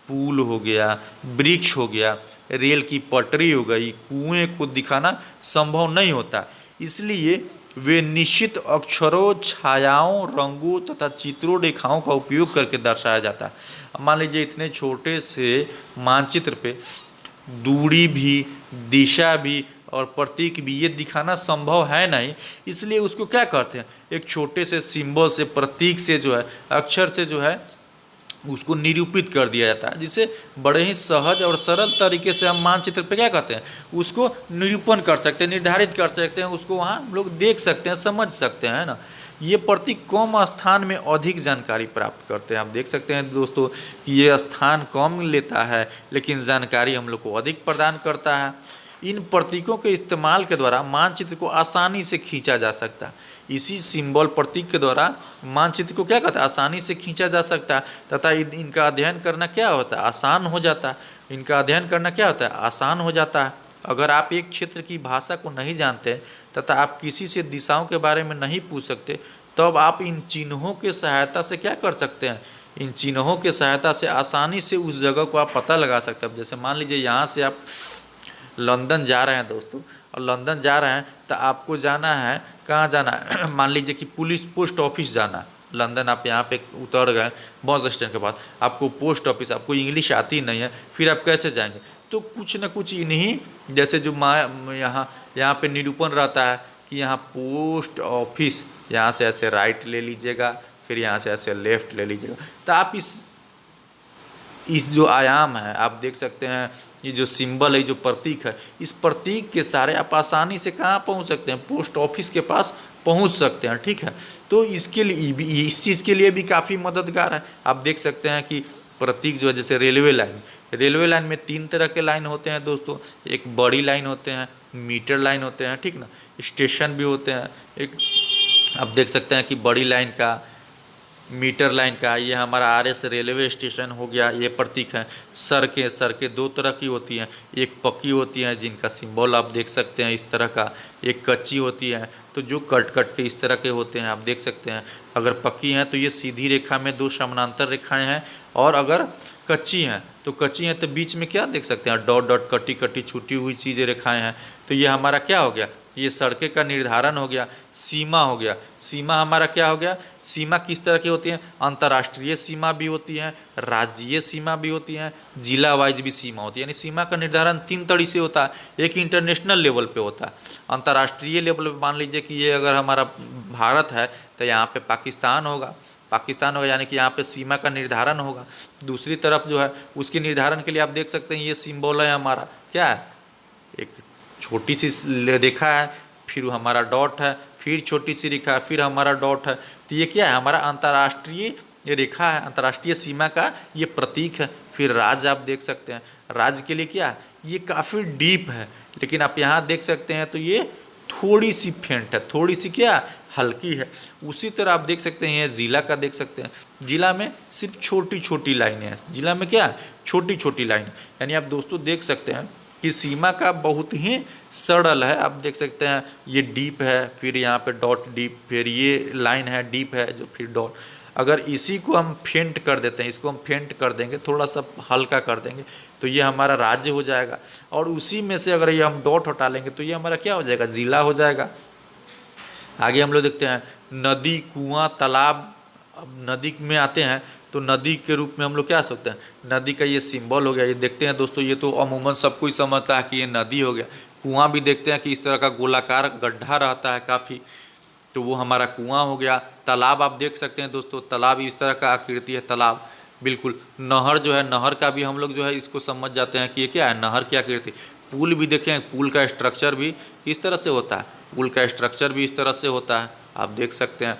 पुल हो गया, वृक्ष हो गया, रेल की पटरी हो गई, कुएं को दिखाना संभव नहीं होता। इसलिए वे निश्चित अक्षरों, छायाओं, रंगों तथा चित्रों, रेखाओं का उपयोग करके दर्शाया जाता है। मान लीजिए इतने छोटे से मानचित्र पे दूरी भी, दिशा भी और प्रतीक भी ये दिखाना संभव है नहीं। इसलिए उसको क्या करते हैं, एक छोटे से सिंबल से, प्रतीक से जो है, अक्षर से जो है उसको निरूपित कर दिया जाता है, जिससे बड़े ही सहज और सरल तरीके से हम मानचित्र पे क्या करते हैं, उसको निरूपण कर सकते हैं, निर्धारित कर सकते हैं, उसको वहाँ हम लोग देख सकते हैं, समझ सकते हैं, है ना। ये प्रतीक कम स्थान में अधिक जानकारी प्राप्त करते हैं। आप देख सकते हैं दोस्तों कि ये स्थान कम लेता है लेकिन जानकारी हम लोग को अधिक प्रदान करता है। इन प्रतीकों के इस्तेमाल के द्वारा मानचित्र को आसानी से खींचा जा सकता है। इसी सिंबल प्रतीक के द्वारा मानचित्र को क्या कहता है, आसानी से खींचा जा सकता है तथा इनका अध्ययन करना क्या होता है, आसान हो जाता है। इनका अध्ययन करना क्या होता है, आसान हो जाता है। अगर आप एक क्षेत्र की भाषा को नहीं जानते तथा आप किसी से दिशाओं के बारे में नहीं पूछ सकते, तब आप इन चिन्हों के सहायता से क्या कर सकते हैं, इन चिन्हों के सहायता से आसानी से उस जगह को आप पता लगा सकते हैं। जैसे मान लीजिए यहाँ से आप लंदन जा रहे हैं दोस्तों, और लंदन जा रहे हैं तो आपको जाना है, कहाँ जाना है मान लीजिए कि पुलिस पोस्ट ऑफिस जाना है। लंदन आप यहाँ पे उतर गए बस स्टैंड के बाद, आपको पोस्ट ऑफिस, आपको इंग्लिश आती नहीं है, फिर आप कैसे जाएंगे, तो कुछ न कुछ इन्हीं जैसे जो यहाँ पे निरूपण रहता है कि यहाँ पोस्ट ऑफिस, यहाँ से ऐसे राइट ले लीजिएगा, फिर यहाँ से ऐसे लेफ्ट ले लीजिएगा। तो आप इस जो आयाम है आप देख सकते हैं, ये जो सिंबल है, जो प्रतीक है, इस प्रतीक के सारे आप आसानी से कहाँ पहुँच सकते हैं, पोस्ट ऑफिस के पास पहुँच सकते हैं। ठीक है, तो इसके लिए भी, इस चीज़ के लिए भी काफ़ी मददगार है। आप देख सकते हैं कि प्रतीक जो है, जैसे रेलवे लाइन में 3 तरह के लाइन होते हैं दोस्तों। एक बड़ी लाइन होते हैं, मीटर लाइन होते हैं, ठीक ना, स्टेशन भी होते हैं। एक आप देख सकते हैं कि बड़ी लाइन का, मीटर लाइन का, ये हमारा RS रेलवे स्टेशन हो गया, ये प्रतीक है। सड़कें 2 तरह की होती हैं, एक पक्की होती हैं जिनका सिंबल आप देख सकते हैं इस तरह का, एक कच्ची होती है, तो जो कट के इस तरह के होते हैं, आप देख सकते हैं। अगर पक्की हैं तो ये सीधी रेखा में 2 समानांतर रेखाएं हैं, और अगर कच्ची हैं तो बीच में क्या देख सकते हैं, डॉट कटी छूटी हुई चीज़ें रेखाएं हैं। तो ये हमारा क्या हो गया, ये सड़कें का निर्धारण हो गया, सीमा हो गया। सीमा हमारा क्या हो गया, सीमा किस तरह की होती है, अंतर्राष्ट्रीय सीमा भी होती है, राज्यीय सीमा भी होती है, जिला वाइज भी सीमा होती है। यानी सीमा का निर्धारण 3 तरीके से होता है। एक इंटरनेशनल लेवल पे होता है, अंतर्राष्ट्रीय लेवल पे मान लीजिए कि ये अगर हमारा भारत है तो यहाँ पे पाकिस्तान होगा, यानी कि यहाँ पे सीमा का निर्धारण होगा। दूसरी तरफ जो है उसके निर्धारण के लिए आप देख सकते हैं ये सिंबल है हमारा, क्या है, एक छोटी सी रेखा है, फिर हमारा डॉट है, फिर छोटी सी रेखा है, फिर हमारा डॉट है। तो ये क्या है, हमारा अंतर्राष्ट्रीय ये रेखा है, अंतर्राष्ट्रीय सीमा का ये प्रतीक है। फिर राज्य आप देख सकते हैं, राज्य के लिए क्या है, ये काफ़ी डीप है, लेकिन आप यहाँ देख सकते हैं तो ये थोड़ी सी फेंट है, थोड़ी सी क्या हल्की है। उसी तरह आप देख सकते हैं ये जिला का देख सकते हैं, जिला में सिर्फ छोटी छोटी लाइनें हैं, जिला में क्या छोटी छोटी लाइन। यानी आप दोस्तों देख सकते हैं कि सीमा का बहुत ही सरल है। आप देख सकते हैं ये डीप है, फिर यहाँ पे डॉट डीप, फिर ये लाइन है डीप है जो फिर डॉट। अगर इसी को हम फेंट कर देते हैं, इसको हम फेंट कर देंगे, थोड़ा सा हल्का कर देंगे, तो ये हमारा राज्य हो जाएगा। और उसी में से अगर ये हम डॉट हटा लेंगे तो ये हमारा क्या हो जाएगा, जिला हो जाएगा। आगे हम लोग देखते हैं नदी, कुआं, तालाब। अब नदी में आते हैं तो नदी के रूप में हम लोग क्या सोचते हैं, नदी का ये सिंबल हो गया। ये देखते हैं दोस्तों, ये तो अमूमन सब कोई समझता है कि ये नदी हो गया। कुआं भी देखते हैं कि इस तरह का गोलाकार गड्ढा रहता है काफ़ी, तो वो हमारा कुआं हो गया। तालाब आप देख सकते हैं दोस्तों, तालाब इस तरह का आकृति है तालाब, बिल्कुल। नहर जो है, नहर का भी हम लोग जो है इसको समझ जाते हैं कि ये क्या है, नहर की आकृति। पुल भी देखें, पुल का स्ट्रक्चर भी इस तरह से होता है, पुल का स्ट्रक्चर भी इस तरह से होता है, आप देख सकते हैं।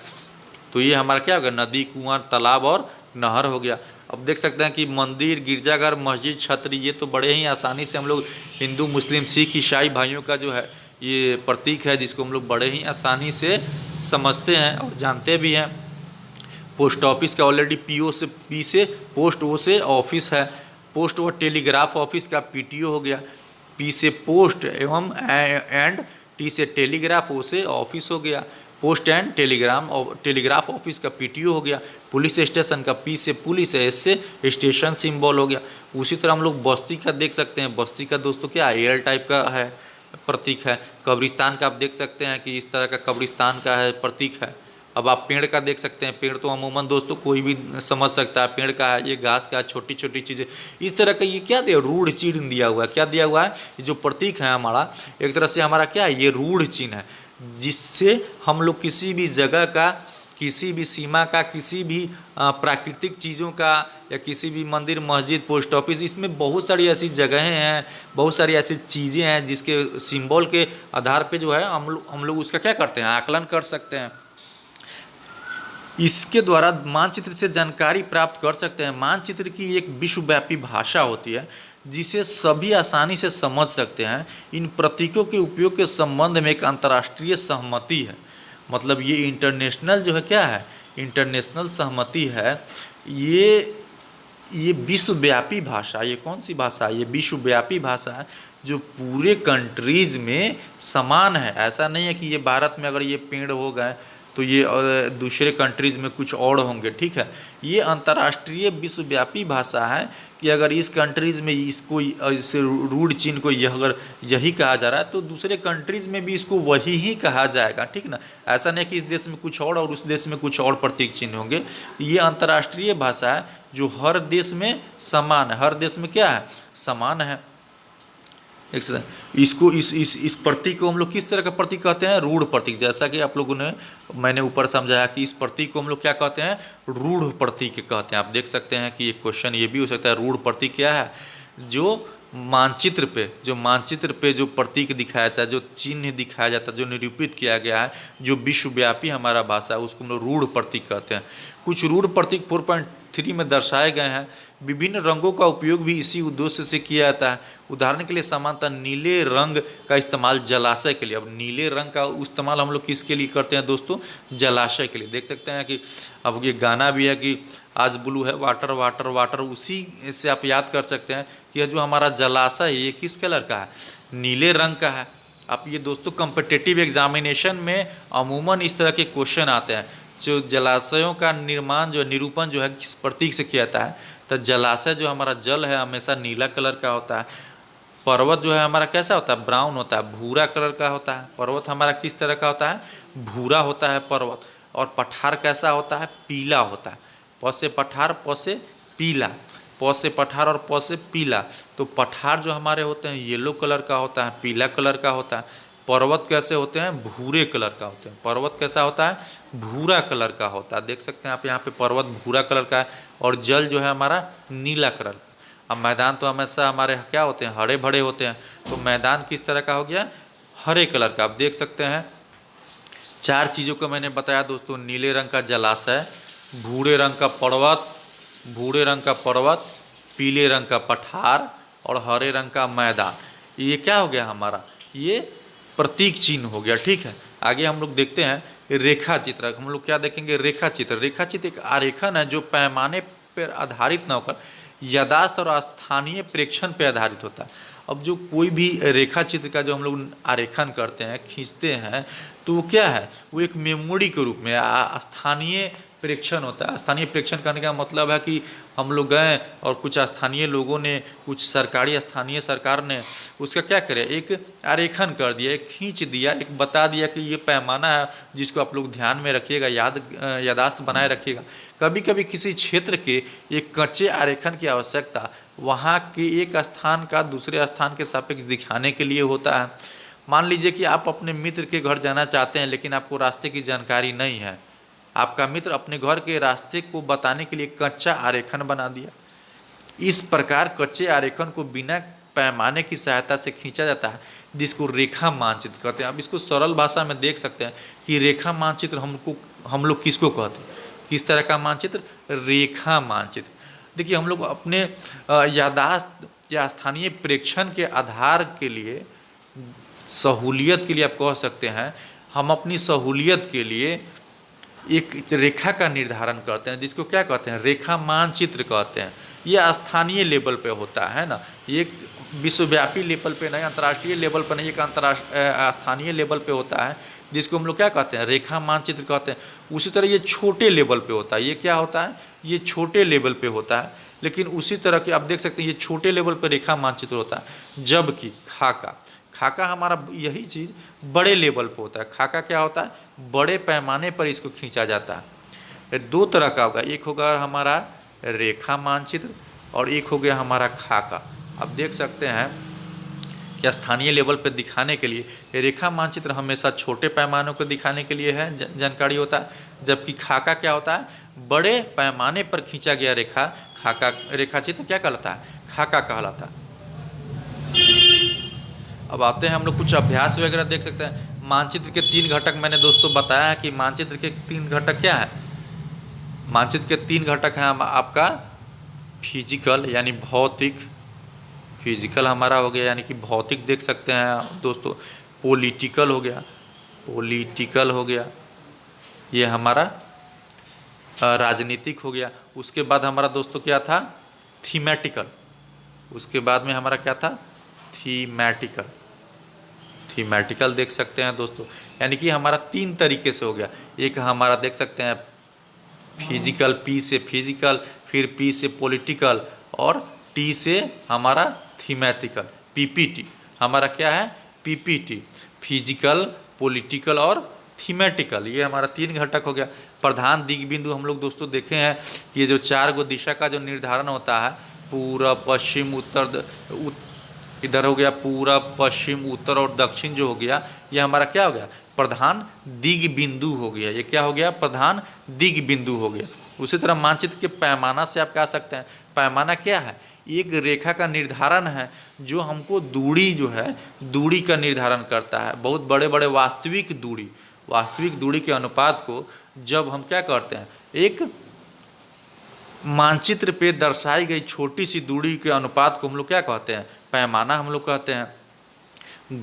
तो ये हमारा क्या होगा, नदी, कुआं, तालाब और नहर हो गया। अब देख सकते हैं कि मंदिर, गिरजाघर, मस्जिद, छतरी, ये तो बड़े ही आसानी से हम लोग हिंदू, मुस्लिम, सिख, ईसाई भाइयों का जो है ये प्रतीक है, जिसको हम लोग बड़े ही आसानी से समझते हैं और जानते भी हैं। पोस्ट ऑफिस का ऑलरेडी पीओ से, पी से पोस्ट, ओ से ऑफिस है। पोस्ट और टेलीग्राफ ऑफिस का पीटीओ हो गया। पी से पोस्ट एवं एंड टी से टेलीग्राफ, ओ से ऑफिस हो गया। पोस्ट एंड टेलीग्राफ ऑफिस का पीटीओ हो गया। पुलिस स्टेशन का पी से पुलिस है, एस से स्टेशन सिंबल हो गया। उसी तरह हम लोग बस्ती का देख सकते हैं, बस्ती का दोस्तों क्या एल टाइप का है, प्रतीक है। कब्रिस्तान का आप देख सकते हैं कि इस तरह का कब्रिस्तान का है, प्रतीक है। अब आप पेड़ का देख सकते हैं, पेड़ तो अमूमन दोस्तों कोई भी समझ सकता है, पेड़ का है, ये घास का, छोटी छोटी चीज़ें इस तरह का। ये क्या दिया, रूढ़ चिन्ह दिया हुआ है। क्या दिया हुआ है, ये जो प्रतीक है हमारा, एक तरह से हमारा क्या है, ये रूढ़ चिन्ह है, जिससे हम लोग किसी भी जगह का, किसी भी सीमा का, किसी भी प्राकृतिक चीज़ों का, या किसी भी मंदिर, मस्जिद, पोस्ट ऑफिस, इसमें बहुत सारी ऐसी जगहें हैं, बहुत सारी ऐसी चीज़ें हैं जिसके सिंबल के आधार पे जो है हम लोग उसका क्या करते हैं, आकलन कर सकते हैं। इसके द्वारा मानचित्र से जानकारी प्राप्त कर सकते हैं। मानचित्र की एक विश्वव्यापी भाषा होती है जिसे सभी आसानी से समझ सकते हैं। इन प्रतीकों के उपयोग के संबंध में एक अंतर्राष्ट्रीय सहमति है, मतलब ये इंटरनेशनल जो है क्या है, इंटरनेशनल सहमति है। ये विश्वव्यापी भाषा, ये कौन सी भाषा है, ये विश्वव्यापी भाषा है जो पूरे कंट्रीज़ में समान है। ऐसा नहीं है कि ये भारत में अगर ये पेड़ हो गए तो ये दूसरे कंट्रीज़ में कुछ और होंगे, ठीक है। ये अंतर्राष्ट्रीय विश्वव्यापी भाषा है कि अगर इस कंट्रीज़ में इसको, इस रूढ़ चिन्ह को अगर यही कहा जा रहा है तो दूसरे कंट्रीज़ में भी इसको वही ही कहा जाएगा, ठीक ना। ऐसा नहीं कि इस देश में कुछ और उस देश में कुछ और प्रतीक चिन्ह होंगे। ये अंतर्राष्ट्रीय भाषा है जो हर देश में समान है, हर देश में क्या है, समान है। इसको इस प्रतीक को हम लोग किस तरह का प्रतीक कहते हैं, रूढ़ प्रतीक। जैसा कि आप लोगों ने, मैंने ऊपर समझाया कि इस प्रतीक को हम लोग क्या कहते हैं, रूढ़ प्रतीक कहते हैं। आप देख सकते हैं कि ये क्वेश्चन ये भी हो सकता है, रूढ़ प्रतीक क्या है, जो मानचित्र पे जो प्रतीक दिखाया जाता है, जो चिन्ह दिखाया जाता है, जो निरूपित किया गया है, जो विश्वव्यापी हमारा भाषा है, उसको हम लोग रूढ़ प्रतीक कहते हैं। कुछ रूढ़ प्रतीक 4.3 में दर्शाए गए हैं। विभिन्न रंगों का उपयोग भी इसी उद्देश्य से किया जाता है। उदाहरण के लिए सामान्यतः नीले रंग का इस्तेमाल जलाशय के लिए। अब नीले रंग का इस्तेमाल हम लोग किसके लिए करते हैं दोस्तों, जलाशय के लिए। देख सकते हैं कि अब ये गाना भी है कि आज ब्लू है वाटर वाटर वाटर, उसी से आप याद कर सकते हैं कि यह जो हमारा जलाशय है ये किस कलर का है, नीले रंग का है। अब ये दोस्तों कॉम्पिटिटिव एग्जामिनेशन में अमूमन इस तरह के क्वेश्चन आते हैं। जो जलाशयों का निर्माण जो निरूपण जो है किस प्रतीक से किया जाता है, तो जलाशय जो हमारा जल है हमेशा नीला कलर का होता है। पर्वत जो है हमारा कैसा होता है, ब्राउन होता है, भूरा कलर का होता है। पर्वत हमारा किस तरह का होता है, भूरा होता है पर्वत। और पठार कैसा होता है, पीला होता है। प से पठार, प से पीला, प से पठार और प से पीला। तो पठार जो हमारे होते हैं येलो कलर का होता है, पीला कलर का होता है। पर्वत कैसे होते हैं, भूरे कलर का होते हैं। पर्वत कैसा होता है, भूरा कलर का होता है। देख सकते हैं आप यहाँ पे पर्वत भूरा कलर का है, और जल जो है हमारा नीला कलर का। अब मैदान तो हमेशा हमारे क्या होते हैं, हरे भरे होते हैं। तो मैदान किस तरह का हो गया, हरे कलर का। आप देख सकते हैं 4 चीज़ों को मैंने बताया दोस्तों, नीले रंग का जलाशय, भूरे रंग का पर्वत, भूरे रंग का पर्वत, पीले रंग का पठार और हरे रंग का मैदान। ये क्या हो गया हमारा, ये प्रतीक चिन्ह हो गया। ठीक है, आगे हम लोग देखते हैं रेखा चित्र। हम लोग क्या देखेंगे, रेखा चित्र। रेखा चित्र एक आरेखन है जो पैमाने पर आधारित न होकर यादाश्त और स्थानीय प्रेक्षण पर आधारित होता है। अब जो कोई भी रेखा चित्र का जो हम लोग आरेखन करते हैं, खींचते हैं, तो वो क्या है, वो एक मेमोरी के रूप में स्थानीय प्रेक्षण होता है। स्थानीय प्रेक्षण करने का मतलब है कि हम लोग गए और कुछ स्थानीय लोगों ने, कुछ सरकारी स्थानीय सरकार ने उसका क्या करे, एक आरेखन कर दिया, एक खींच दिया, एक बता दिया कि ये पैमाना है जिसको आप लोग ध्यान में रखिएगा, यादाश्त बनाए रखिएगा। कभी कभी किसी क्षेत्र के एक कच्चे आरेखन की आवश्यकता वहाँ के एक स्थान का दूसरे स्थान के सापेक्ष दिखाने के लिए होता है। मान लीजिए कि आप अपने मित्र के घर जाना चाहते हैं, लेकिन आपको रास्ते की जानकारी नहीं है। आपका मित्र अपने घर के रास्ते को बताने के लिए कच्चा आरेखन बना दिया। इस प्रकार कच्चे आरेखन को बिना पैमाने की सहायता से खींचा जाता है, जिसको रेखा मानचित्र कहते हैं। अब इसको सरल भाषा में देख सकते हैं कि रेखा मानचित्र हम लोग किसको कहते हैं, किस तरह का मानचित्र, रेखा मानचित्र। देखिए, हम लोग अपने यादाश्त या स्थानीय प्रेक्षण के आधार के लिए, सहूलियत के लिए आप कह सकते हैं, हम अपनी सहूलियत के लिए एक रेखा का निर्धारण करते हैं, जिसको क्या कहते हैं, रेखा मानचित्र कहते हैं। ये स्थानीय लेवल पे होता है ना, ये विश्वव्यापी लेवल पे नहीं, अंतर्राष्ट्रीय लेवल पर नहीं, एक स्थानीय लेवल पे होता है, जिसको हम लोग क्या कहते हैं, रेखा मानचित्र कहते हैं। उसी तरह ये छोटे लेवल पे होता है। ये क्या होता है, ये छोटे लेवल पे होता है। लेकिन उसी तरह के आप देख सकते हैं ये छोटे लेवल पर रेखा मानचित्र होता है। जबकि खाका हमारा यही चीज़ बड़े लेवल पे होता है। खाका क्या होता है, बड़े पैमाने पर इसको खींचा जाता है। 2 तरह का होगा, एक होगा हमारा रेखा मानचित्र और एक हो गया हमारा खाका। आप देख सकते हैं कि स्थानीय लेवल पर दिखाने के लिए रेखा मानचित्र हमेशा छोटे पैमानों को दिखाने के लिए है, जानकारी होता है। जबकि खाका क्या होता है, बड़े पैमाने पर खींचा गया रेखा चित्र क्या कहलाता है, खाका कहलाता है। अब आते हैं हम लोग कुछ अभ्यास वगैरह देख सकते हैं। मानचित्र के 3 घटक मैंने दोस्तों बताया है कि मानचित्र के 3 घटक क्या है। मानचित्र के 3 घटक हैं आपका फिजिकल यानी भौतिक, फिजिकल हमारा हो गया यानी कि भौतिक देख सकते हैं दोस्तों। पॉलिटिकल हो गया, ये हमारा राजनीतिक हो गया। उसके बाद हमारा दोस्तों क्या था, थीमेटिकल। उसके बाद में हमारा क्या था, थीमेटिकल देख सकते हैं दोस्तों। यानी कि हमारा 3 तरीके से हो गया। एक हमारा देख सकते हैं फिजिकल, पी से फिजिकल, फिर पी से पॉलिटिकल और टी से हमारा थीमेटिकल। पीपीटी हमारा क्या है, पीपीटी, फिजिकल, पॉलिटिकल और थीमेटिकल, ये हमारा 3 घटक हो गया। प्रधान दिग बिंदु हम लोग दोस्तों देखे हैं कि ये जो 4 गो दिशा का जो निर्धारण होता है, पूरब, पश्चिम, उत्तर, इधर हो गया पूरब, पश्चिम, उत्तर और दक्षिण जो हो गया, ये हमारा क्या हो गया, प्रधान दिग बिंदु हो गया। ये क्या हो गया, प्रधान दिग बिंदु हो गया। उसी तरह मानचित्र के पैमाना से आप कह सकते हैं, पैमाना क्या है, एक रेखा का निर्धारण है जो हमको दूरी जो है, दूरी का निर्धारण करता है। बहुत बड़े बड़े वास्तविक दूरी के अनुपात को जब हम क्या करते हैं, एक मानचित्र पे दर्शाई गई छोटी सी दूरी के अनुपात को हम लोग क्या कहते हैं, पैमाना हम लोग कहते हैं।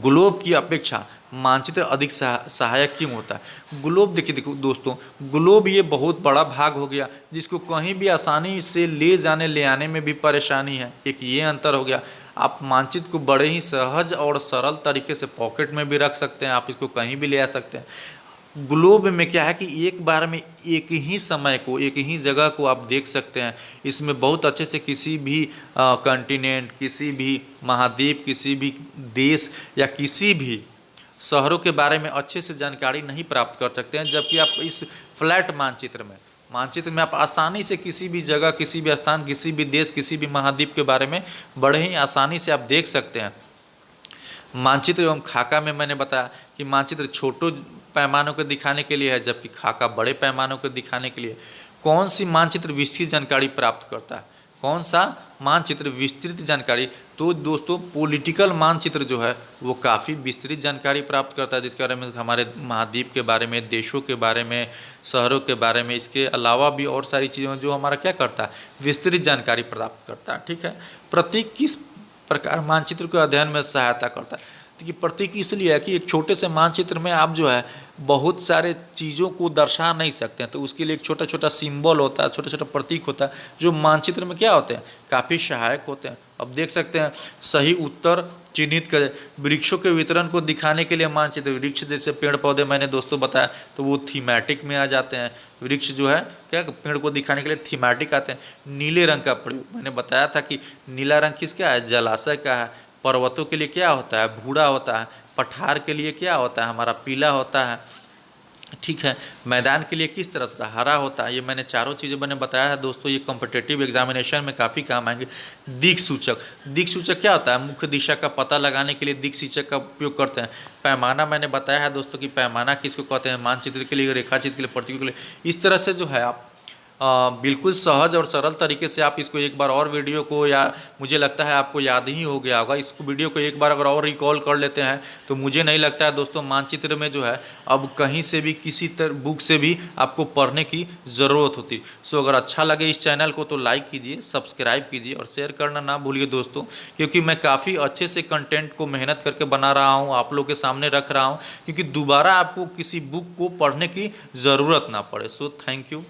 ग्लोब की अपेक्षा मानचित्र अधिक सहायक क्यों होता है। ग्लोब देखो दोस्तों, ग्लोब ये बहुत बड़ा भाग हो गया जिसको कहीं भी आसानी से ले आने में भी परेशानी है, एक ये अंतर हो गया। आप मानचित्र को बड़े ही सहज और सरल तरीके से पॉकेट में भी रख सकते हैं, आप इसको कहीं भी ले आ सकते हैं। ग्लोब में क्या है कि एक बार में एक ही समय को, एक ही जगह को आप देख सकते हैं। इसमें बहुत अच्छे से किसी भी कंटिनेंट, किसी भी महाद्वीप, किसी भी देश या किसी भी शहरों के बारे में अच्छे से जानकारी नहीं प्राप्त कर सकते हैं, जबकि आप इस फ्लैट मानचित्र में आप आसानी से किसी भी जगह, किसी भी स्थान, किसी भी देश, किसी भी महाद्वीप के बारे में बड़े ही आसानी से आप देख सकते हैं। मानचित्र एवं खाका में मैंने बताया कि मानचित्र छोटे पैमानों को दिखाने के लिए है, जबकि खाका बड़े पैमानों को दिखाने के लिए। कौन सी मानचित्र विस्तृत जानकारी प्राप्त करता है? कौन सा मानचित्र विस्तृत जानकारी? तो दोस्तों पॉलिटिकल मानचित्र जो है वो काफ़ी विस्तृत जानकारी प्राप्त करता है, जिसके बारे में हमारे महाद्वीप के बारे में, देशों के बारे में, शहरों के बारे में, इसके अलावा भी और सारी चीज़ों जो हमारा क्या करता है, विस्तृत जानकारी प्राप्त करता है। ठीक है। प्रतीक किस प्रकार मानचित्र के अध्ययन में सहायता करता है? देखिए प्रतीक इसलिए है कि एक छोटे से मानचित्र में आप जो है बहुत सारे चीज़ों को दर्शा नहीं सकते हैं, तो उसके लिए एक छोटा छोटा सिंबल होता है, छोटा छोटा प्रतीक होता है, जो मानचित्र में क्या होते हैं, काफ़ी सहायक होते हैं। अब देख सकते हैं सही उत्तर चिन्हित करें। वृक्षों के वितरण को दिखाने के लिए मानचित्र, वृक्ष जैसे पेड़ पौधे मैंने दोस्तों बताया तो वो थीमेटिक में आ जाते हैं। वृक्ष जो है क्या पेड़ को दिखाने के लिए थीमेटिक आते हैं। नीले रंग का प्रयोग मैंने बताया था कि नीला रंग किसका है, जलाशय का है। पर्वतों के लिए क्या होता है, भूरा होता है। पठार के लिए क्या होता है, हमारा पीला होता है। ठीक है। मैदान के लिए किस तरह से हरा होता है। ये मैंने चारों चीज़ें मैंने बताया है दोस्तों, ये कॉम्पिटिटिव एग्जामिनेशन में काफ़ी काम आएंगे। दिक् सूचक क्या होता है, मुख्य दिशा का पता लगाने के लिए दिक् सूचक का उपयोग करते हैं। पैमाना मैंने बताया है दोस्तों कि पैमाना किसको कहते हैं, मानचित्र के लिए, रेखाचित्र के लिए, प्रतीकों के लिए। इस तरह से जो है आप बिल्कुल सहज और सरल तरीके से आप इसको एक बार और वीडियो को, या मुझे लगता है आपको याद ही हो गया होगा, इस वीडियो को एक बार अगर और रिकॉल कर लेते हैं तो मुझे नहीं लगता है दोस्तों मानचित्र में जो है अब कहीं से भी किसी बुक से भी आपको पढ़ने की ज़रूरत होती। सो अगर अच्छा लगे इस चैनल को तो लाइक कीजिए, सब्सक्राइब कीजिए और शेयर करना ना भूलिए दोस्तों, क्योंकि मैं काफ़ी अच्छे से कंटेंट को मेहनत करके बना रहा हूँ, आप लोग के सामने रख रहा हूँ, क्योंकि दोबारा आपको किसी बुक को पढ़ने की ज़रूरत ना पड़े। So thank you.